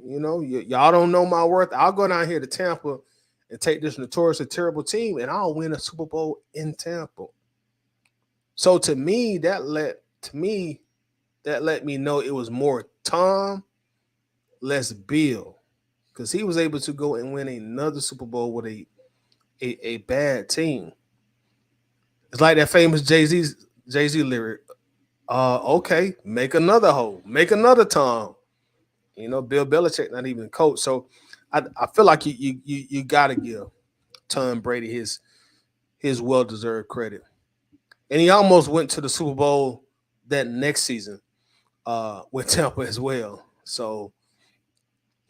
y'all don't know my worth. I'll go down here to Tampa and take this notoriously terrible team, and I'll win a Super Bowl in Tampa. So to me, that let me know it was more Tom, less Bill, because he was able to go and win another Super Bowl with a bad team. It's like that famous Jay-Z lyric. Okay, make another hole, make another Tom. Bill Belichick not even coach. So I feel like you gotta give Tom Brady his well-deserved credit. And he almost went to the Super Bowl that next season with Tampa as well. So,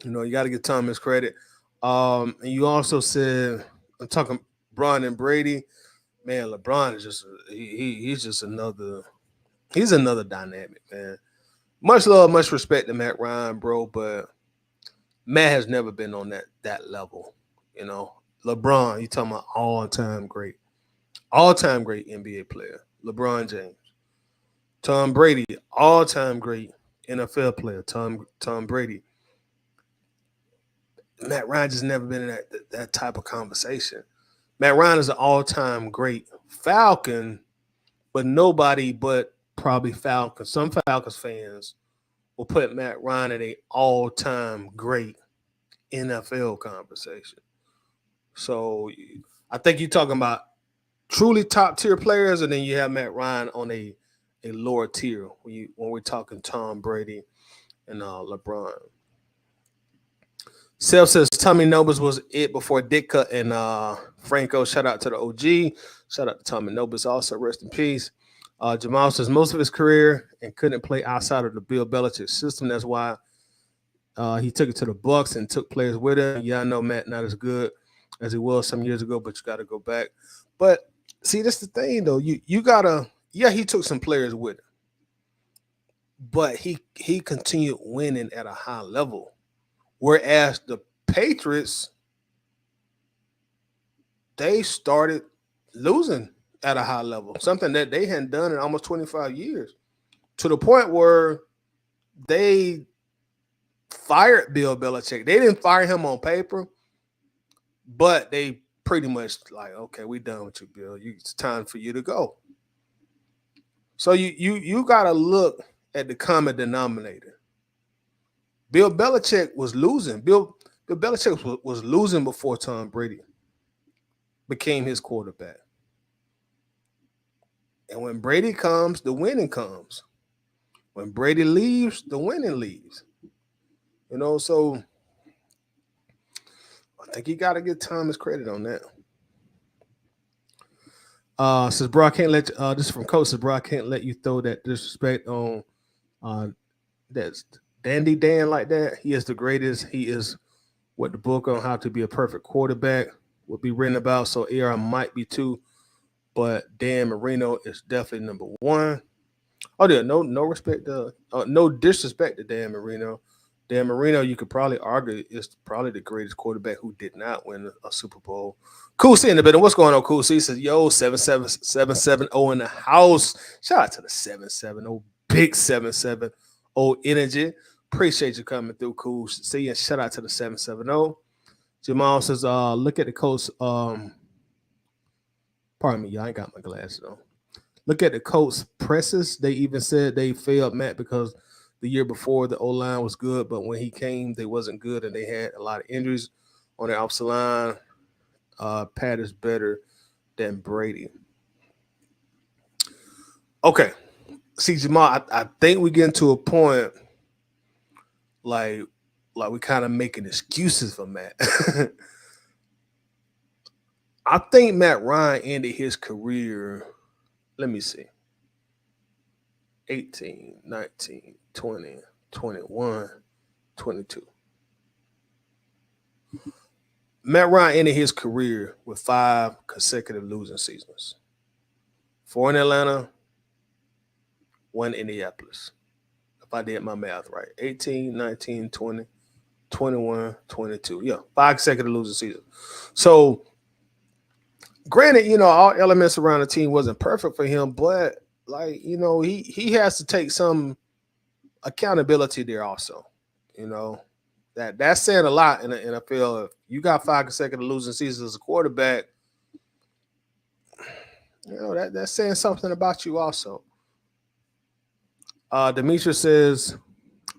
you got to give Tom his credit. And you also said, I'm talking LeBron and Brady. Man, LeBron is just he's another dynamic, man. Much love, much respect to Matt Ryan, bro, but Matt has never been on that level. LeBron, you talking about all-time great NBA player, LeBron James. Tom Brady, all-time great NFL player, Tom Brady. Matt Ryan just never been in that type of conversation. Matt Ryan is an all-time great Falcon, but nobody but probably Falcons. Some Falcons fans will put Matt Ryan in an all-time great NFL conversation. So I think you're talking about truly top-tier players, and then you have Matt Ryan on a lower tier when we're talking Tom Brady and LeBron. Seth says Tommy Nobis was it before Ditka and Franco. Shout out to the OG. Shout out to Tommy Nobis also. Rest in peace. Jamal says most of his career and couldn't play outside of the Bill Belichick system. That's why he took it to the Bucs and took players with him. Yeah, I know Matt not as good as he was some years ago, but you got to go back. But see, that's the thing, though. You gotta. Yeah, he took some players with him, but he continued winning at a high level. Whereas the Patriots, they started losing at a high level, something that they hadn't done in almost 25 years, to the point where they fired Bill Belichick. They didn't fire him on paper, but they pretty much like, okay, we done with you, Bill. It's time for you to go. So you got to look at the common denominator. Bill Belichick was losing. Bill Belichick was losing before Tom Brady became his quarterback. And when Brady comes, the winning comes. When Brady leaves, the winning leaves. So I think you got to give Thomas credit on that. Says bro, I can't let this is from Coach. Says bro, I can't let you throw that disrespect on that's Dandy Dan like that. He is the greatest. He is what the book on how to be a perfect quarterback would be written about. So AR might be too, but Dan Marino is definitely number one. Oh, yeah, no respect no disrespect to Dan Marino. Dan Marino, you could probably argue, is probably the greatest quarterback who did not win a Super Bowl. Cool C in the building. What's going on, Cool C? He says, yo, 770 in the house. Shout out to the 770, big 770 energy. Appreciate you coming through, Cool C, and shout out to the 770. Jamal says, look at the Colts. Pardon me, y'all, I ain't got my glasses on. Look at the Colts presses. They even said they failed Matt because the year before the O-line was good, but when he came, they wasn't good, and they had a lot of injuries on their offensive line. Pat is better than Brady. Okay. See, Jamal, I think we get to a point like we kind of making excuses for Matt. I think Matt Ryan ended his career, let me see, 18, 19, 20, 21, 22. Matt Ryan ended his career with 5 consecutive losing seasons. 4 in Atlanta, 1 in Indianapolis. If I did my math right. 18, 19, 20, 21, 22. Yeah, 5 consecutive losing seasons. So, granted, all elements around the team wasn't perfect for him, but, he has to take some accountability there also. That's saying a lot in the NFL. If you got 5 consecutive losing seasons as a quarterback, that's saying something about you also. Demetrius says,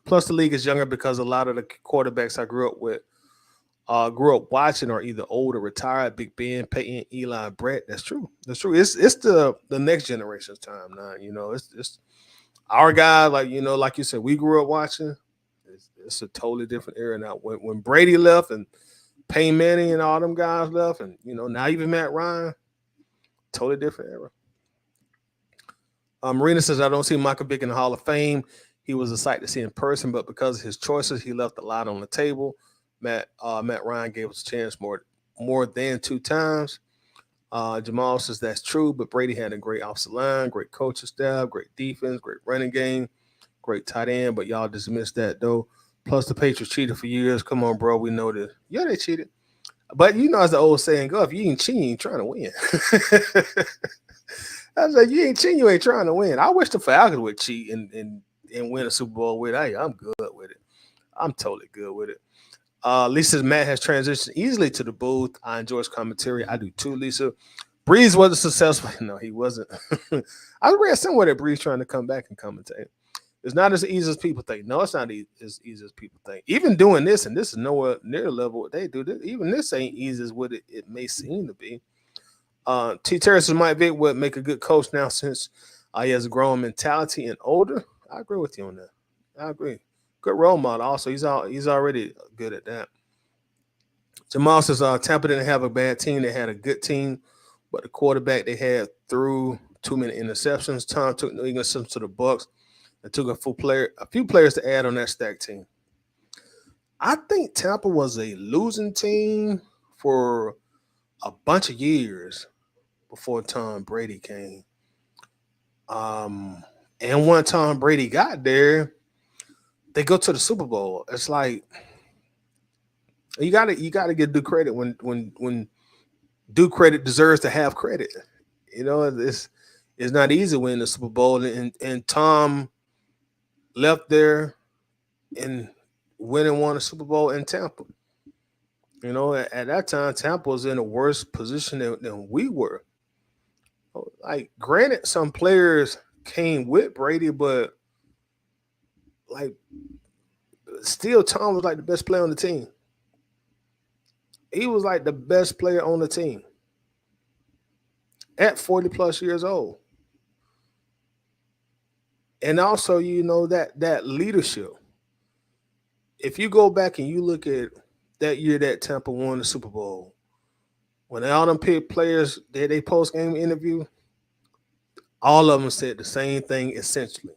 plus the league is younger because a lot of the quarterbacks I grew up watching are either old or retired. Big Ben, Peyton, Eli, Brett. That's true. It's the next generation's time now. It's our guys, like you said, we grew up watching. It's a totally different era now. When Brady left and Peyton Manning and all them guys left, and now even Matt Ryan, totally different era. Marina says, I don't see Michael Vick in the Hall of Fame. He was a sight to see in person, but because of his choices, he left a lot on the table. Matt Ryan gave us a chance more than 2 times. Jamal says that's true, but Brady had a great offensive line, great coaching staff, great defense, great running game, great tight end, but y'all dismissed that though. Plus the Patriots cheated for years. Come on, bro. We know this. Yeah, they cheated. But as the old saying go, if you ain't cheating, you ain't trying to win. I was like, you ain't cheating, you ain't trying to win. I wish the Falcons would cheat and win a Super Bowl with it. Hey, I'm good with it. I'm totally good with it. Lisa Matt has transitioned easily to the booth. I enjoy his commentary. I do too, Lisa. Breeze wasn't successful. No, he wasn't. I read somewhere that Breeze trying to come back and commentate. It's not as easy as people think. No, it's not as easy as people think. Even doing this, and this is nowhere near the level what they do. Even this ain't easy as what it may seem to be. T. Terrace Mike Vick would make a good coach now since he has a growing mentality and older. I agree with you on that. I agree. Good role model. Also, he's already good at that. Jamal says Tampa didn't have a bad team. They had a good team, but the quarterback they had threw too many interceptions. Tom took New England Sims to the Bucks and took a few players to add on that stack team. I think Tampa was a losing team for a bunch of years before Tom Brady came. And when Tom Brady got there, they go to the Super Bowl. It's like you gotta give due credit when due credit deserves to have credit. It's not easy winning the Super Bowl, and Tom left there and went and won a Super Bowl in Tampa. At that time, Tampa was in a worse position than we were. Like, granted, some players came with Brady, but still, Tom was like the best player on the team. He was like the best player on the team at 40 plus years old. And also, that leadership. If you go back and you look at that year that Tampa won the Super Bowl, when all them players did they post game interview, all of them said the same thing essentially.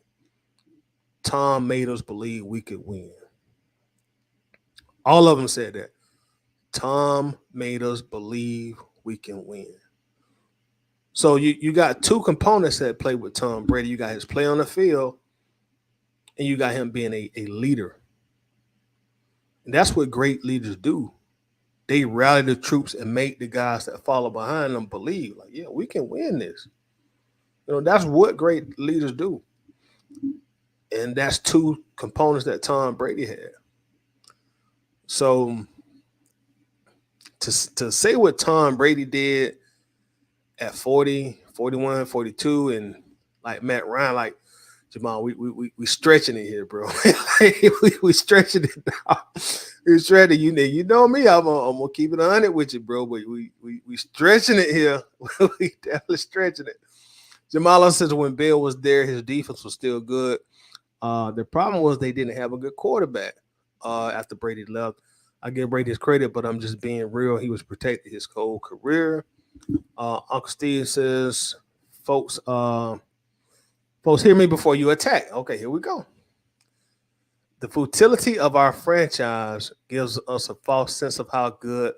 Tom made us believe we could win. All of them said that. Tom made us believe we can win. So you got two components that play with Tom Brady. You got his play on the field, and you got him being a leader. And that's what great leaders do. They rally the troops and make the guys that follow behind them believe, like, yeah, we can win this. That's what great leaders do. And that's two components that Tom Brady had. So to say what Tom Brady did at 40, 41, 42, and like Matt Ryan, like Jamal, we stretching it here, bro. we stretching it now. We're stretching. You know me. I'm gonna keep it 100 with you, bro. But we stretching it here. We definitely stretching it. Jamal says when Bill was there, his defense was still good. The problem was they didn't have a good quarterback after Brady left. I give Brady his credit, but I'm just being real. He was protected his whole career. Uncle Steve says, folks, hear me before you attack. Okay, here we go. The futility of our franchise gives us a false sense of how good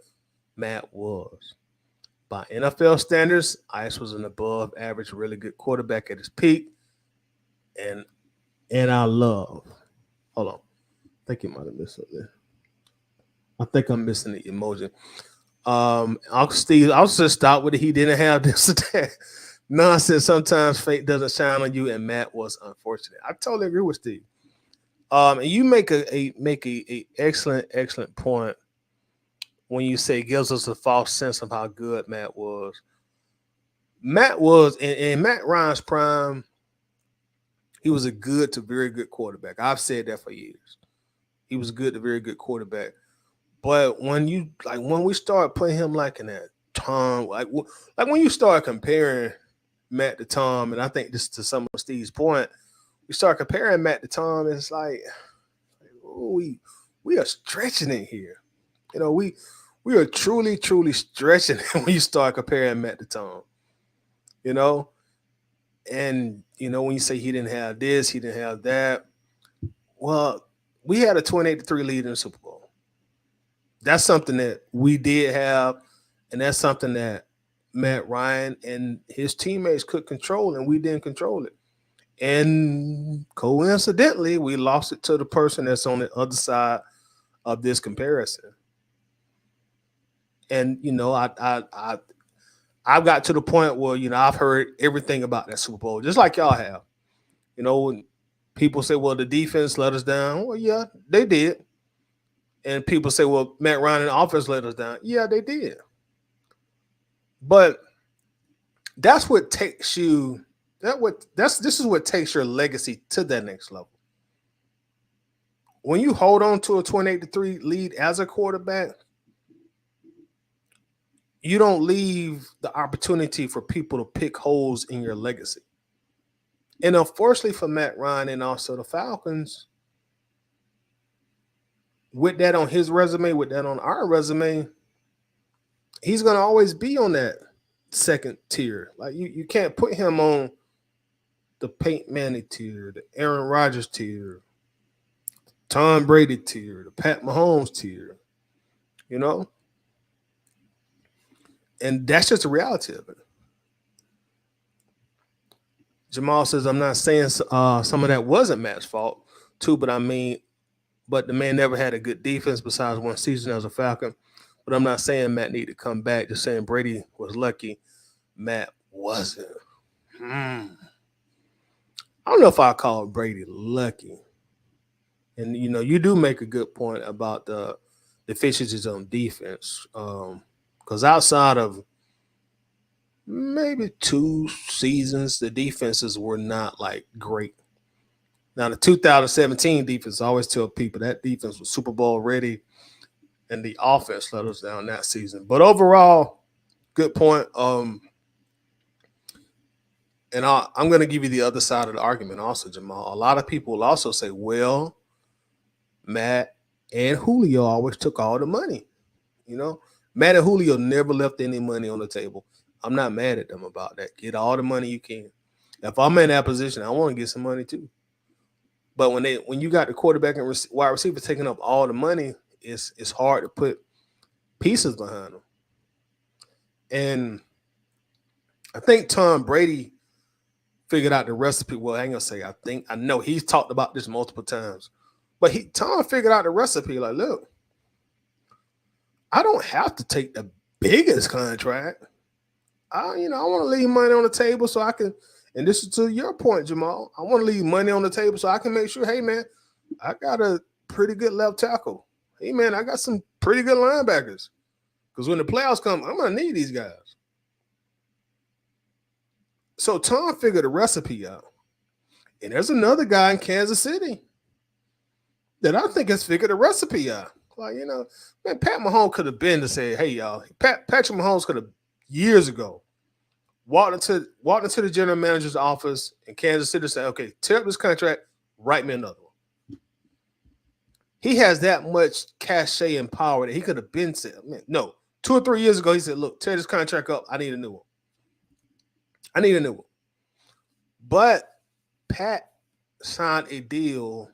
Matt was. By NFL standards, Ice was an above average, really good quarterback at his peak. And I love. Hold on. I think you might have missed something there. I think I'm missing the emoji. Uncle Steve, I'll just stop with it. He didn't have this attack. Nonsense. Sometimes fate doesn't shine on you, and Matt was unfortunate. I totally agree with Steve. And you make a excellent point when you say it gives us a false sense of how good Matt was. Matt was in Matt Ryan's prime. He was a good to very good quarterback. I've said that for years. He was a good to very good quarterback. But when we start putting him like in that Tom, like when you start comparing Matt to Tom, and I think this to some of Steve's point, we start comparing Matt to Tom, and it's like, ooh, we are stretching it here. We are truly stretching it when you start comparing Matt to Tom. And when you say he didn't have this, he didn't have that. Well, we had a 28-3 lead in the Super Bowl. That's something that we did have, and that's something that Matt Ryan and his teammates could control, and we didn't control it. And coincidentally, we lost it to the person that's on the other side of this comparison. And I've got to the point where I've heard everything about that Super Bowl, just like y'all have. When people say, "Well, the defense let us down," well, yeah, they did. And people say, "Well, Matt Ryan and the offense let us down." Yeah, they did. But that's what takes you. This is what takes your legacy to that next level. When you hold on to a 28-3 lead as a quarterback, you don't leave the opportunity for people to pick holes in your legacy. And unfortunately for Matt Ryan and also the Falcons, with that on his resume, with that on our resume, he's going to always be on that second tier. Like you can't put him on the Peyton Manning tier, the Aaron Rodgers tier, Tom Brady tier, the Pat Mahomes tier, And that's just the reality of it. Jamal says, I'm not saying some of that wasn't Matt's fault, too, but the man never had a good defense besides one season as a Falcon. But I'm not saying Matt needed to come back. Just saying Brady was lucky. Matt wasn't. I don't know if I call Brady lucky. And, you do make a good point about the deficiencies on defense. Because outside of maybe 2 seasons, the defenses were not like great. Now, the 2017 defense, I always tell people that defense was Super Bowl ready, and the offense let us down that season. But overall, good point. And I'm going to give you the other side of the argument also, Jamal. A lot of people will also say, well, Matt and Julio always took all the money. You know, Matt and Julio never left any money on the table. I'm not mad at them about that. Get all the money you can. If I'm in that position, I want to get some money too. But when you got the quarterback and wide receiver taking up all the money, it's hard to put pieces behind them. And I think Tom Brady figured out the recipe. Well, I ain't gonna say I know he's talked about this multiple times, but Tom figured out the recipe. Like, look, I don't have to take the biggest contract. I want to leave money on the table so I can. And this is to your point, Jamal. I want to leave money on the table so I can make sure, hey man, I got a pretty good left tackle. Hey man, I got some pretty good linebackers. Because when the playoffs come, I'm gonna need these guys. So Tom figured a recipe out. And there's another guy in Kansas City that I think has figured a recipe out. Like, man, Pat Mahomes could have been to say, hey, y'all, Patrick Mahomes could have years ago walked into the general manager's office in Kansas City and said, okay, tear up this contract, write me another one. He has that much cachet and power that he could have been said, man, no. 2 or 3 years ago, he said, look, tear this contract up. I need a new one. But Pat signed a deal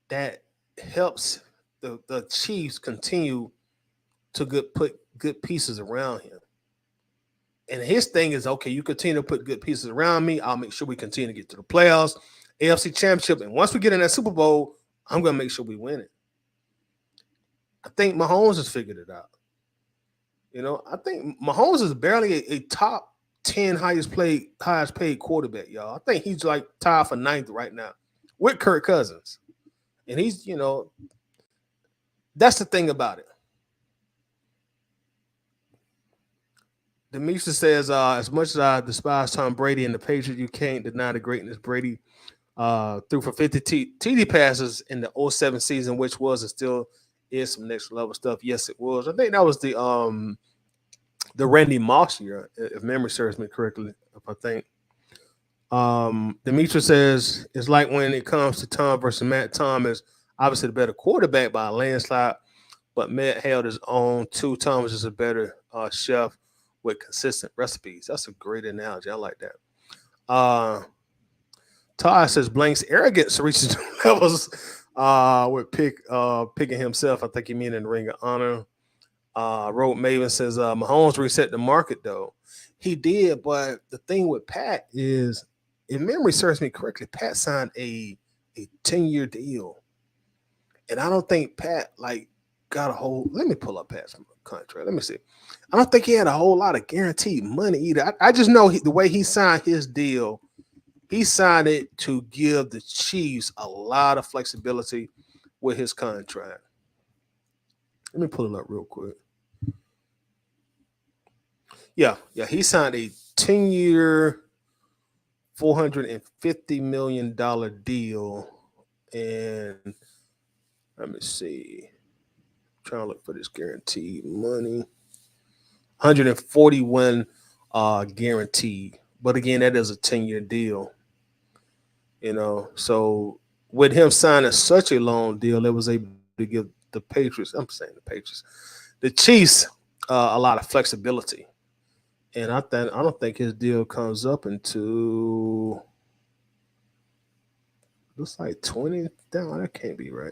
that helps the Chiefs continue to put good pieces around him. And his thing is, okay, you continue to put good pieces around me. I'll make sure we continue to get to the playoffs, AFC Championship. And once we get in that Super Bowl, I'm going to make sure we win it. I think Mahomes has figured it out. I think Mahomes is barely a top 10 highest paid quarterback, y'all. I think he's like tied for 9th right now with Kirk Cousins. And he's, that's the thing about it. Demetrius says, as much as I despise Tom Brady and the Patriots, you can't deny the greatness. Brady threw for 50 TD passes in the 07 season, which was and still is some next level stuff. Yes, it was. I think that was the Randy Moss year, if memory serves me correctly. If I think. Demetrius says it's like when it comes to Tom versus Matt. Tom is obviously the better quarterback by a landslide, but Matt held his own too. Tom is just a better chef with consistent recipes. That's a great analogy. I like that. Todd says Blank's arrogance reaches levels with picking himself. I think he mean in the Ring of Honor. Road Maven says Mahomes reset the market though. He did, but the thing with Pat is, if memory serves me correctly, Pat signed a 10-year deal. And I don't think Pat got a whole. Let me pull up Pat's contract. Let me see. I don't think he had a whole lot of guaranteed money either. I just know the way he signed his deal, he signed it to give the Chiefs a lot of flexibility with his contract. Let me pull it up real quick. Yeah, he signed a 10-year, $450 million deal. And let me see. I'm trying to look for this guaranteed money. 141 guaranteed. But again, that is a 10-year deal. So with him signing such a long deal, it was able to give the Chiefs a lot of flexibility. And I don't think his deal comes up until looks like 20. Down, that can't be right.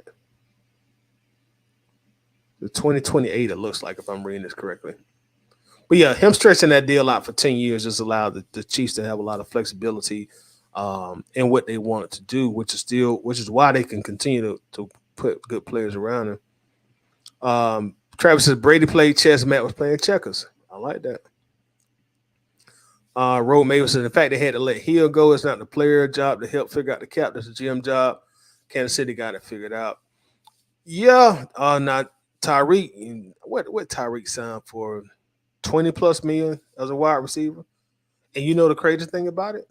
The 2028, it looks like, if I'm reading this correctly. But yeah, him stretching that deal out for 10 years just allowed the Chiefs to have a lot of flexibility in what they wanted to do, which is why they can continue to put good players around him. Travis says Brady played chess, Matt was playing checkers. I like that. Road Mavis said the fact they had to let Hill go is not the player job to help figure out the cap. That's the GM job. Kansas City got it figured out. Yeah, not Tyreek. What Tyreek signed for $20+ million as a wide receiver. And you know the crazy thing about it?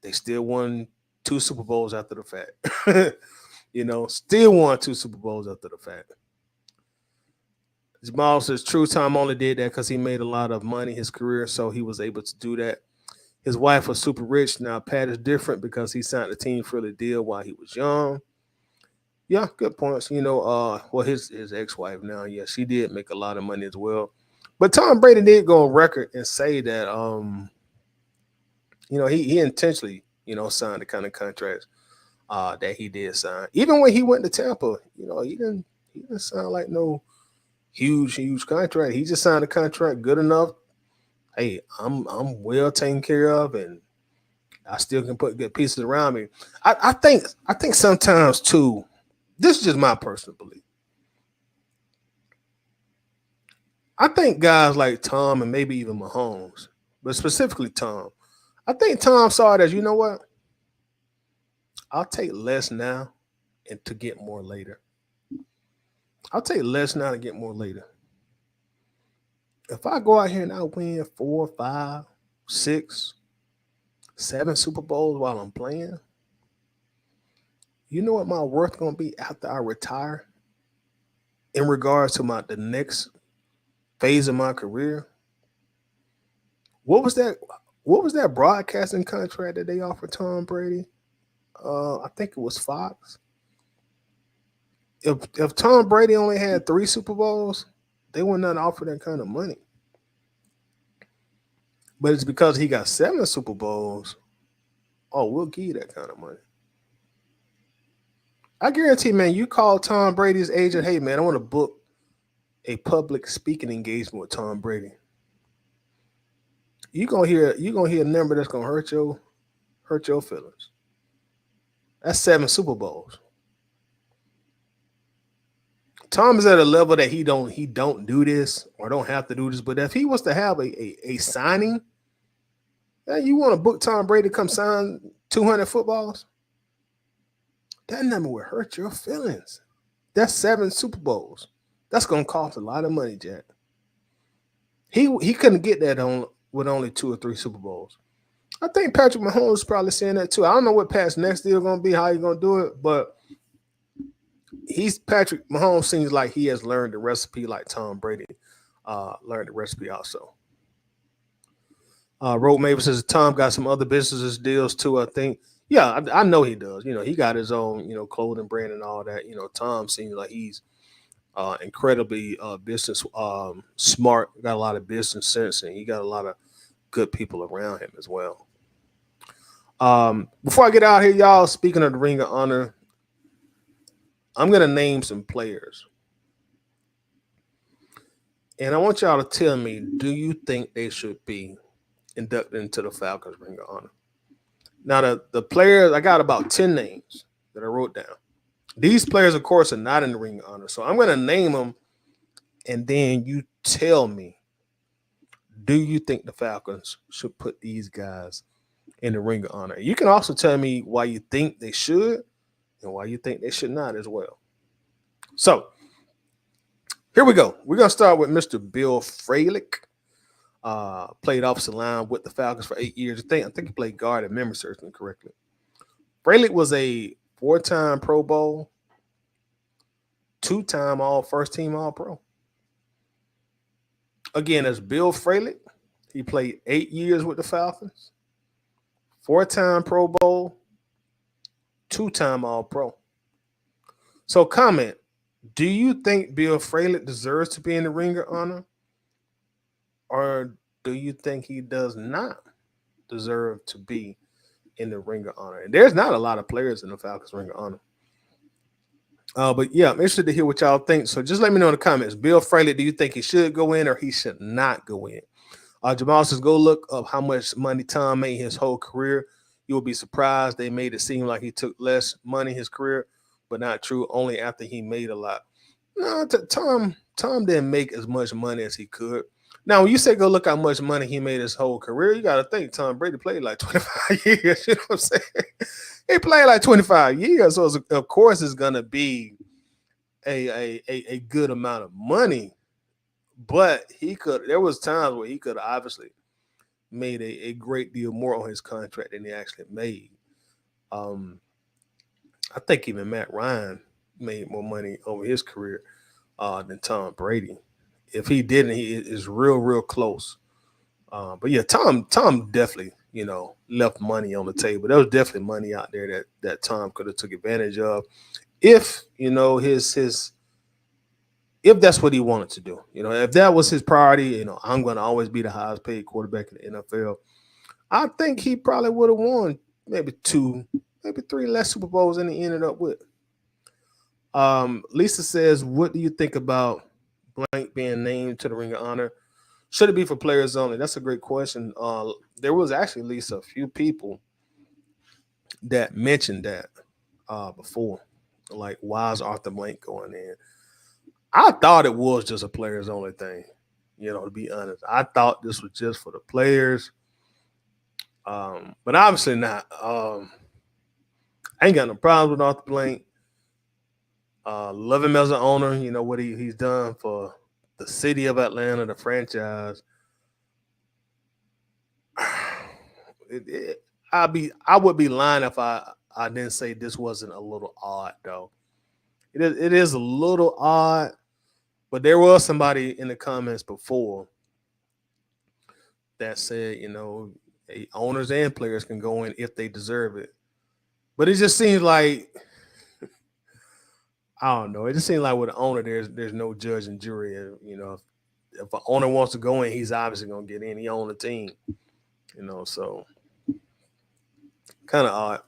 They still won 2 Super Bowls after the fact. Still won 2 Super Bowls after the fact. Jamal says, true, Tom only did that because he made a lot of money in his career, so he was able to do that. His wife was super rich. Now Pat is different because he signed a team friendly deal while he was young. Yeah, good points. Well, his ex wife now, yeah, she did make a lot of money as well. But Tom Brady did go on record and say that he intentionally, signed the kind of contracts that he did sign. Even when he went to Tampa, he didn't sign like no huge contract. He just signed a contract good enough. Hey, I'm well taken care of, and I still can put good pieces around me. I think sometimes too. This is just my personal belief. I think guys like Tom and maybe even Mahomes, but specifically Tom, I think Tom saw it as, you know what? I'll take less now and to get more later. I'll take less now to get more later. If I go out here and I win 4, 5, 6, 7 Super Bowls while I'm playing, you know what my worth gonna be after I retire in regards to the next phase of my career? What was that broadcasting contract that they offered Tom Brady? I think it was Fox. If Tom Brady only had 3 Super Bowls, they would not offer that kind of money. But it's because he got 7 Super Bowls. Oh, we'll give you that kind of money. I guarantee, man, you call Tom Brady's agent, hey, man, I want to book a public speaking engagement with Tom Brady. You're gonna hear a number that's gonna hurt your feelings. That's 7 Super Bowls. Tom is at a level that he don't do this or don't have to do this. But if he was to have a signing, you want to book Tom Brady to come sign 200 footballs? That number would hurt your feelings. That's 7 Super Bowls. That's gonna cost a lot of money, Jack. He couldn't get that with only 2 or 3 Super Bowls. I think Patrick Mahomes is probably saying that too. I don't know what Pat's next deal gonna be, how he's gonna do it, but Patrick Mahomes seems like he has learned the recipe like Tom Brady learned the recipe also. Road Maven says Tom got some other businesses deals too, I think. Yeah, I know he does. He got his own, clothing brand and all that. Tom seems like he's incredibly business smart, got a lot of business sense, and he got a lot of good people around him as well. Before I get out here, y'all, speaking of the Ring of Honor, I'm going to name some players. And I want y'all to tell me, do you think they should be inducted into the Falcons Ring of Honor? Now, the players, I got about 10 names that I wrote down. These players, of course, are not in the Ring of Honor. So I'm going to name them, and then you tell me, do you think the Falcons should put these guys in the Ring of Honor? You can also tell me why you think they should and why you think they should not as well. So here we go. We're going to start with Mr. Bill Fralick. Played offensive line with the Falcons for 8 years. I think he played guard, if memory serves me correctly. Fralick was a 4-time Pro Bowl, 2-time first team All-Pro. Again, that's Bill Fralick. He played 8 years with the Falcons, 4-time Pro Bowl, 2-time All-Pro. So comment, do you think Bill Fralick deserves to be in the Ring of Honor? Or do you think he does not deserve to be in the Ring of Honor? And there's not a lot of players in the Falcons Ring of Honor. But yeah, I'm interested to hear what y'all think. So just let me know in the comments. Bill Fralick, do you think he should go in or he should not go in? Jamal says, go look up how much money Tom made his whole career. You will be surprised. They made it seem like he took less money his career, but not true. Only after he made a lot. No, Tom didn't make as much money as he could. Now, when you say go look how much money he made his whole career, you got to think Tom Brady played like 25 years. You know what I'm saying? He played like 25 years. So, of course, it's going to be a good amount of money. But there was times where he could have obviously made a great deal more on his contract than he actually made. I think even Matt Ryan made more money over his career than Tom Brady. If he didn't, he is real close. But yeah, Tom definitely, left money on the table. There was definitely money out there that Tom could have took advantage of if his if that's what he wanted to do. If that was his priority, I'm going to always be the highest paid quarterback in the NFL. I think he probably would have won maybe 2, maybe 3 less Super Bowls than he ended up with. Lisa says, what do you think about blank being named to the Ring of Honor? Should it be for players only? That's a great question. There was actually, Lisa, a few people that mentioned that before. Like, why is Arthur Blank going in? I thought it was just a players only thing, to be honest. I thought this was just for the players. But obviously not. I ain't got no problems with Arthur Blank. Love him as an owner, what he's done for the city of Atlanta, the franchise. I would be lying if I didn't say this wasn't a little odd, though. It is a little odd, but there was somebody in the comments before that said, owners and players can go in if they deserve it. But it just seems like, I don't know. It just seems like with an owner, there's no judge and jury. If an owner wants to go in, he's obviously gonna get in. He owns the team, so kind of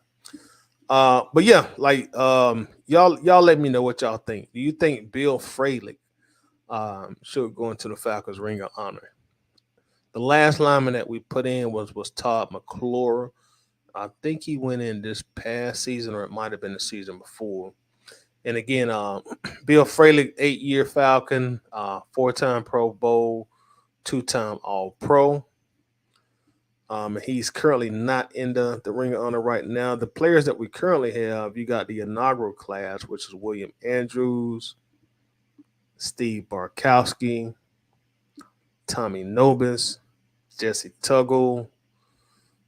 odd. But yeah, like y'all let me know what y'all think. Do you think Bill Fralick should go into the Falcons Ring of Honor? The last lineman that we put in was Todd McClure. I think he went in this past season, or it might have been the season before. And again, Bill Fralick, 8-year Falcon, 4-time Pro Bowl, 2-time All-Pro. He's currently not in the Ring of Honor right now. The players that we currently have, you got the inaugural class, which is William Andrews, Steve Barkowski, Tommy Nobis, Jesse Tuggle.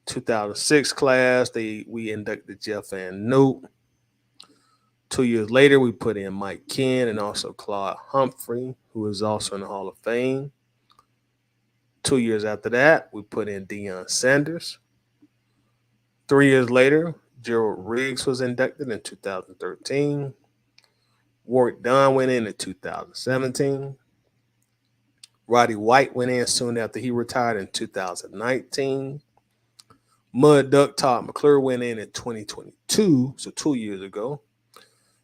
2006 class, we inducted Jeff Van Noot. 2 years later, we put in Mike Ken and also Claude Humphrey, who is also in the Hall of Fame. 2 years after that, we put in Deion Sanders. 3 years later, Gerald Riggs was inducted in 2013. Warwick Dunn went in 2017. Roddy White went in soon after he retired in 2019. Mud Duck Todd McClure went in 2022, so 2 years ago.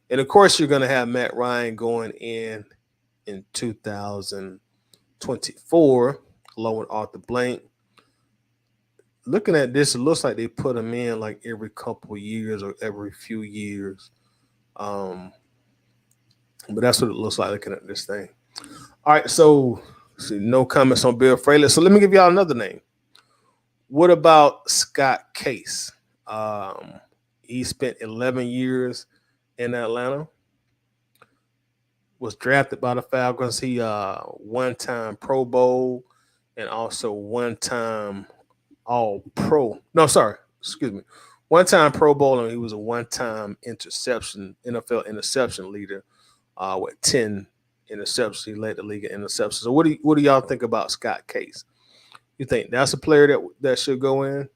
And, of course, you're going to have Matt Ryan going in 2024, along with Arthur Blank. Looking at this, it looks like they put him in like every couple of years or every few years. But that's what it looks like looking at this thing. All right, so no comments on Bill Fralick. So let me give y'all another name. What about Scott Case? He spent 11 years in Atlanta, was drafted by the Falcons. He one-time Pro Bowl and also one-time All-Pro. No, sorry, excuse me. One-time Pro Bowl, and he was a one-time NFL interception leader with 10 interceptions. He led the league in interceptions. So what do y'all think about Scott Case? You think that's a player that should go in?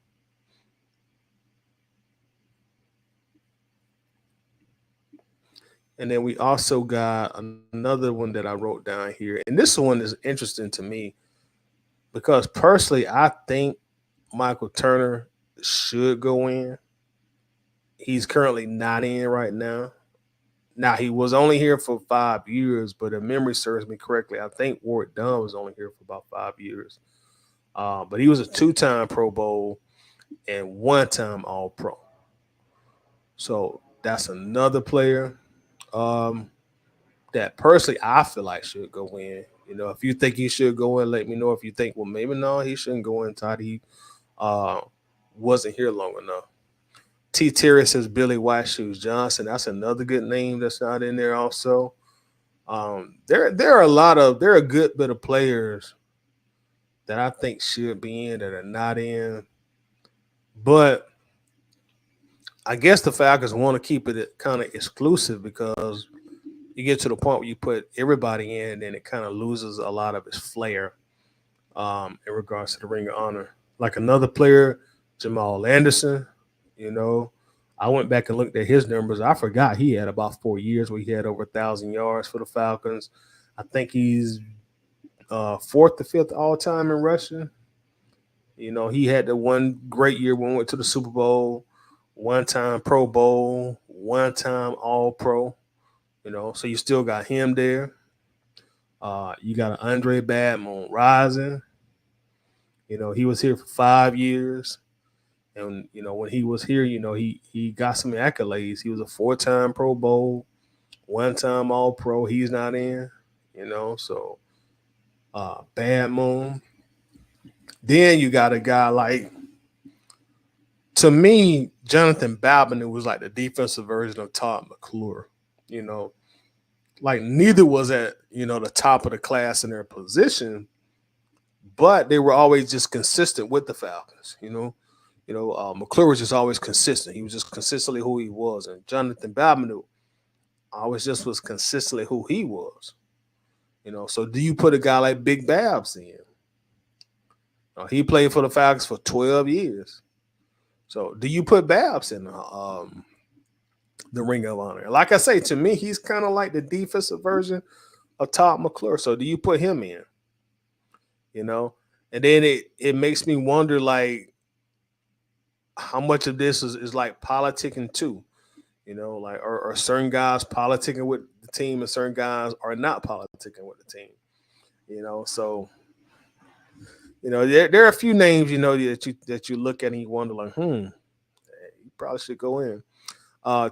And then we also got another one that I wrote down here. And this one is interesting to me because personally, I think Michael Turner should go in. He's currently not in right now. Now, he was only here for 5 years, but if memory serves me correctly, I think Warwick Dunn was only here for about 5 years. But he was a 2-time Pro Bowl and 1-time All-Pro. So that's another player that personally I feel like should go in. If you think he should go in, let me know. If you think, well, maybe no, he shouldn't go in, Todd. He wasn't here long enough. T. Terry says Billy White Shoes Johnson. That's another good name that's not in there also. There are a good bit of players that I think should be in that are not in. But I guess the Falcons want to keep it kind of exclusive because you get to the point where you put everybody in and it kind of loses a lot of its flair in regards to the Ring of Honor. Like another player Jamal Anderson. You know, I went back and looked at his numbers. I forgot he had about 4 years where he had over 1,000 yards for the Falcons. I think he's fourth to fifth all time in rushing. You know, he had the one great year when we went to the Super Bowl, one time Pro Bowl, one time All Pro. You know, so you still got him there. You got an Andre Badmon rising. You know, he was here for 5 years. And, you know, when he was here, you know, he got some accolades. He was a 4-time Pro Bowl, one-time All Pro. He's not in, you know, so Badmon. Then you got a guy like, to me, Jonathan Balvin was like the defensive version of Todd McClure. You know, like neither was at, you know, the top of the class in their position, but they were always just consistent with the Falcons. McClure was just always consistent. He was just consistently who he was, and Jonathan Balvin always just was consistently who he was. You know, so do you put a guy like Big Babs in? He played for the Falcons for 12 years. So do you put Babs in the Ring of Honor? Like I say, to me, he's kind of like the defensive version of Todd McClure. So do you put him in? You know, and then it makes me wonder, like, how much of this is like politicking too. You know, like are certain guys politicking with the team and certain guys are not politicking with the team. You know, so you know there are a few names, you know, that you look at and you wonder like, you probably should go in.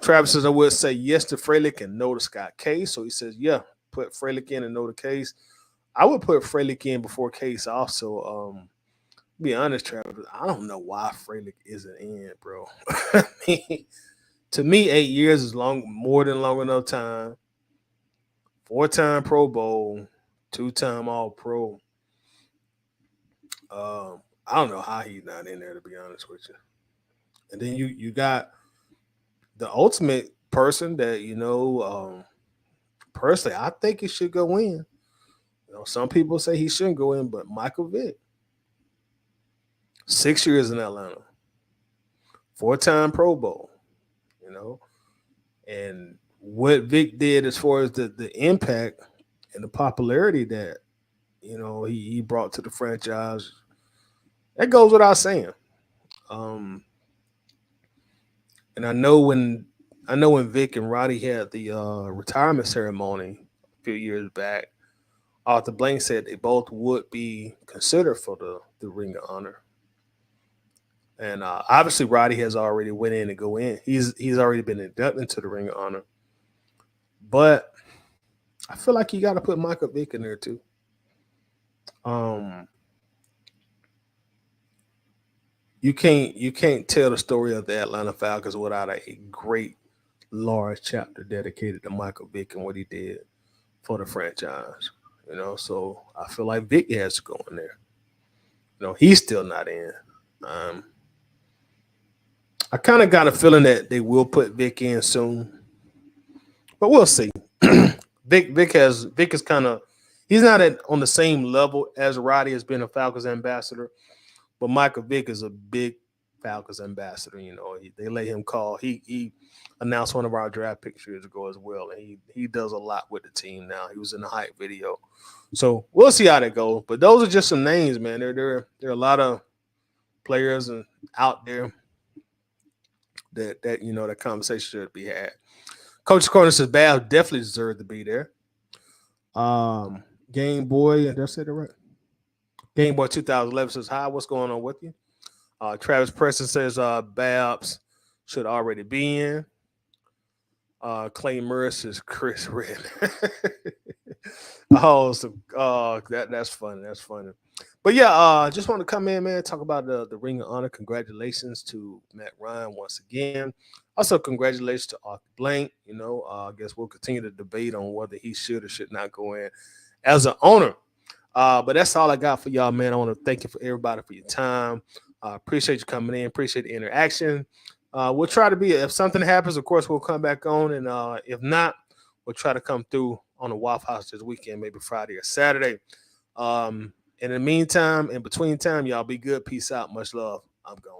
Travis says I would say yes to Freilich and no to Scott Case. So he says, yeah, put Freilich in and no to Case. I would put Freilich in before Case also. Be honest, Travis, I don't know why Freilich isn't in, bro. I mean, to me, 8 years is more than long enough time. 4-time Pro Bowl, 2-time All Pro. I don't know how he's not in there, to be honest with you. And then you got the ultimate person that, you know, personally, I think he should go in. You know, some people say he shouldn't go in, but Michael Vick, 6 years in Atlanta, 4-time Pro Bowl, you know, and what Vic did as far as the impact and the popularity that, you know, he brought to the franchise, that goes without saying. And I know when Vic and Roddy had the retirement ceremony a few years back, Arthur Blank said they both would be considered for the Ring of Honor. And obviously, Roddy has already went in to go in. He's already been inducted into the Ring of Honor. But I feel like you got to put Michael Vick in there too. You can't tell the story of the Atlanta Falcons without a great large chapter dedicated to Michael Vick and what he did for the franchise. You know, so I feel like Vick has to go in there. You know, he's still not in. I kind of got a feeling that they will put Vic in soon, but we'll see. Vic is kind of, he's not on the same level as Roddy has been a Falcons ambassador, but Michael Vick is a big Falcons ambassador. You know, they let him call. He announced one of our draft picks years ago as well, and he does a lot with the team now. He was in the hype video, so we'll see how that goes. But those are just some names, man. There are a lot of players out there that you know, that conversation should be had. Coach Corner says Bab definitely deserved to be there. Game Boy, did I say that right? Game Boy 2011 says, hi, what's going on with you? Travis Preston says Babs should already be in. Clay Murray says Chris Redman. That's funny. That's funny. But yeah, just want to come in, man, talk about the Ring of Honor. Congratulations to Matt Ryan once again. Also, congratulations to Arthur Blank. You know, I guess we'll continue to debate on whether he should or should not go in as an owner. But that's all I got for y'all, man. I want to thank you for everybody for your time. Appreciate you coming in. Appreciate the interaction. We'll try to be, if something happens, of course, we'll come back on. And if not, we'll try to come through on the Waffle House this weekend, maybe Friday or Saturday. In the meantime, in between time, y'all be good. Peace out. Much love. I'm gone.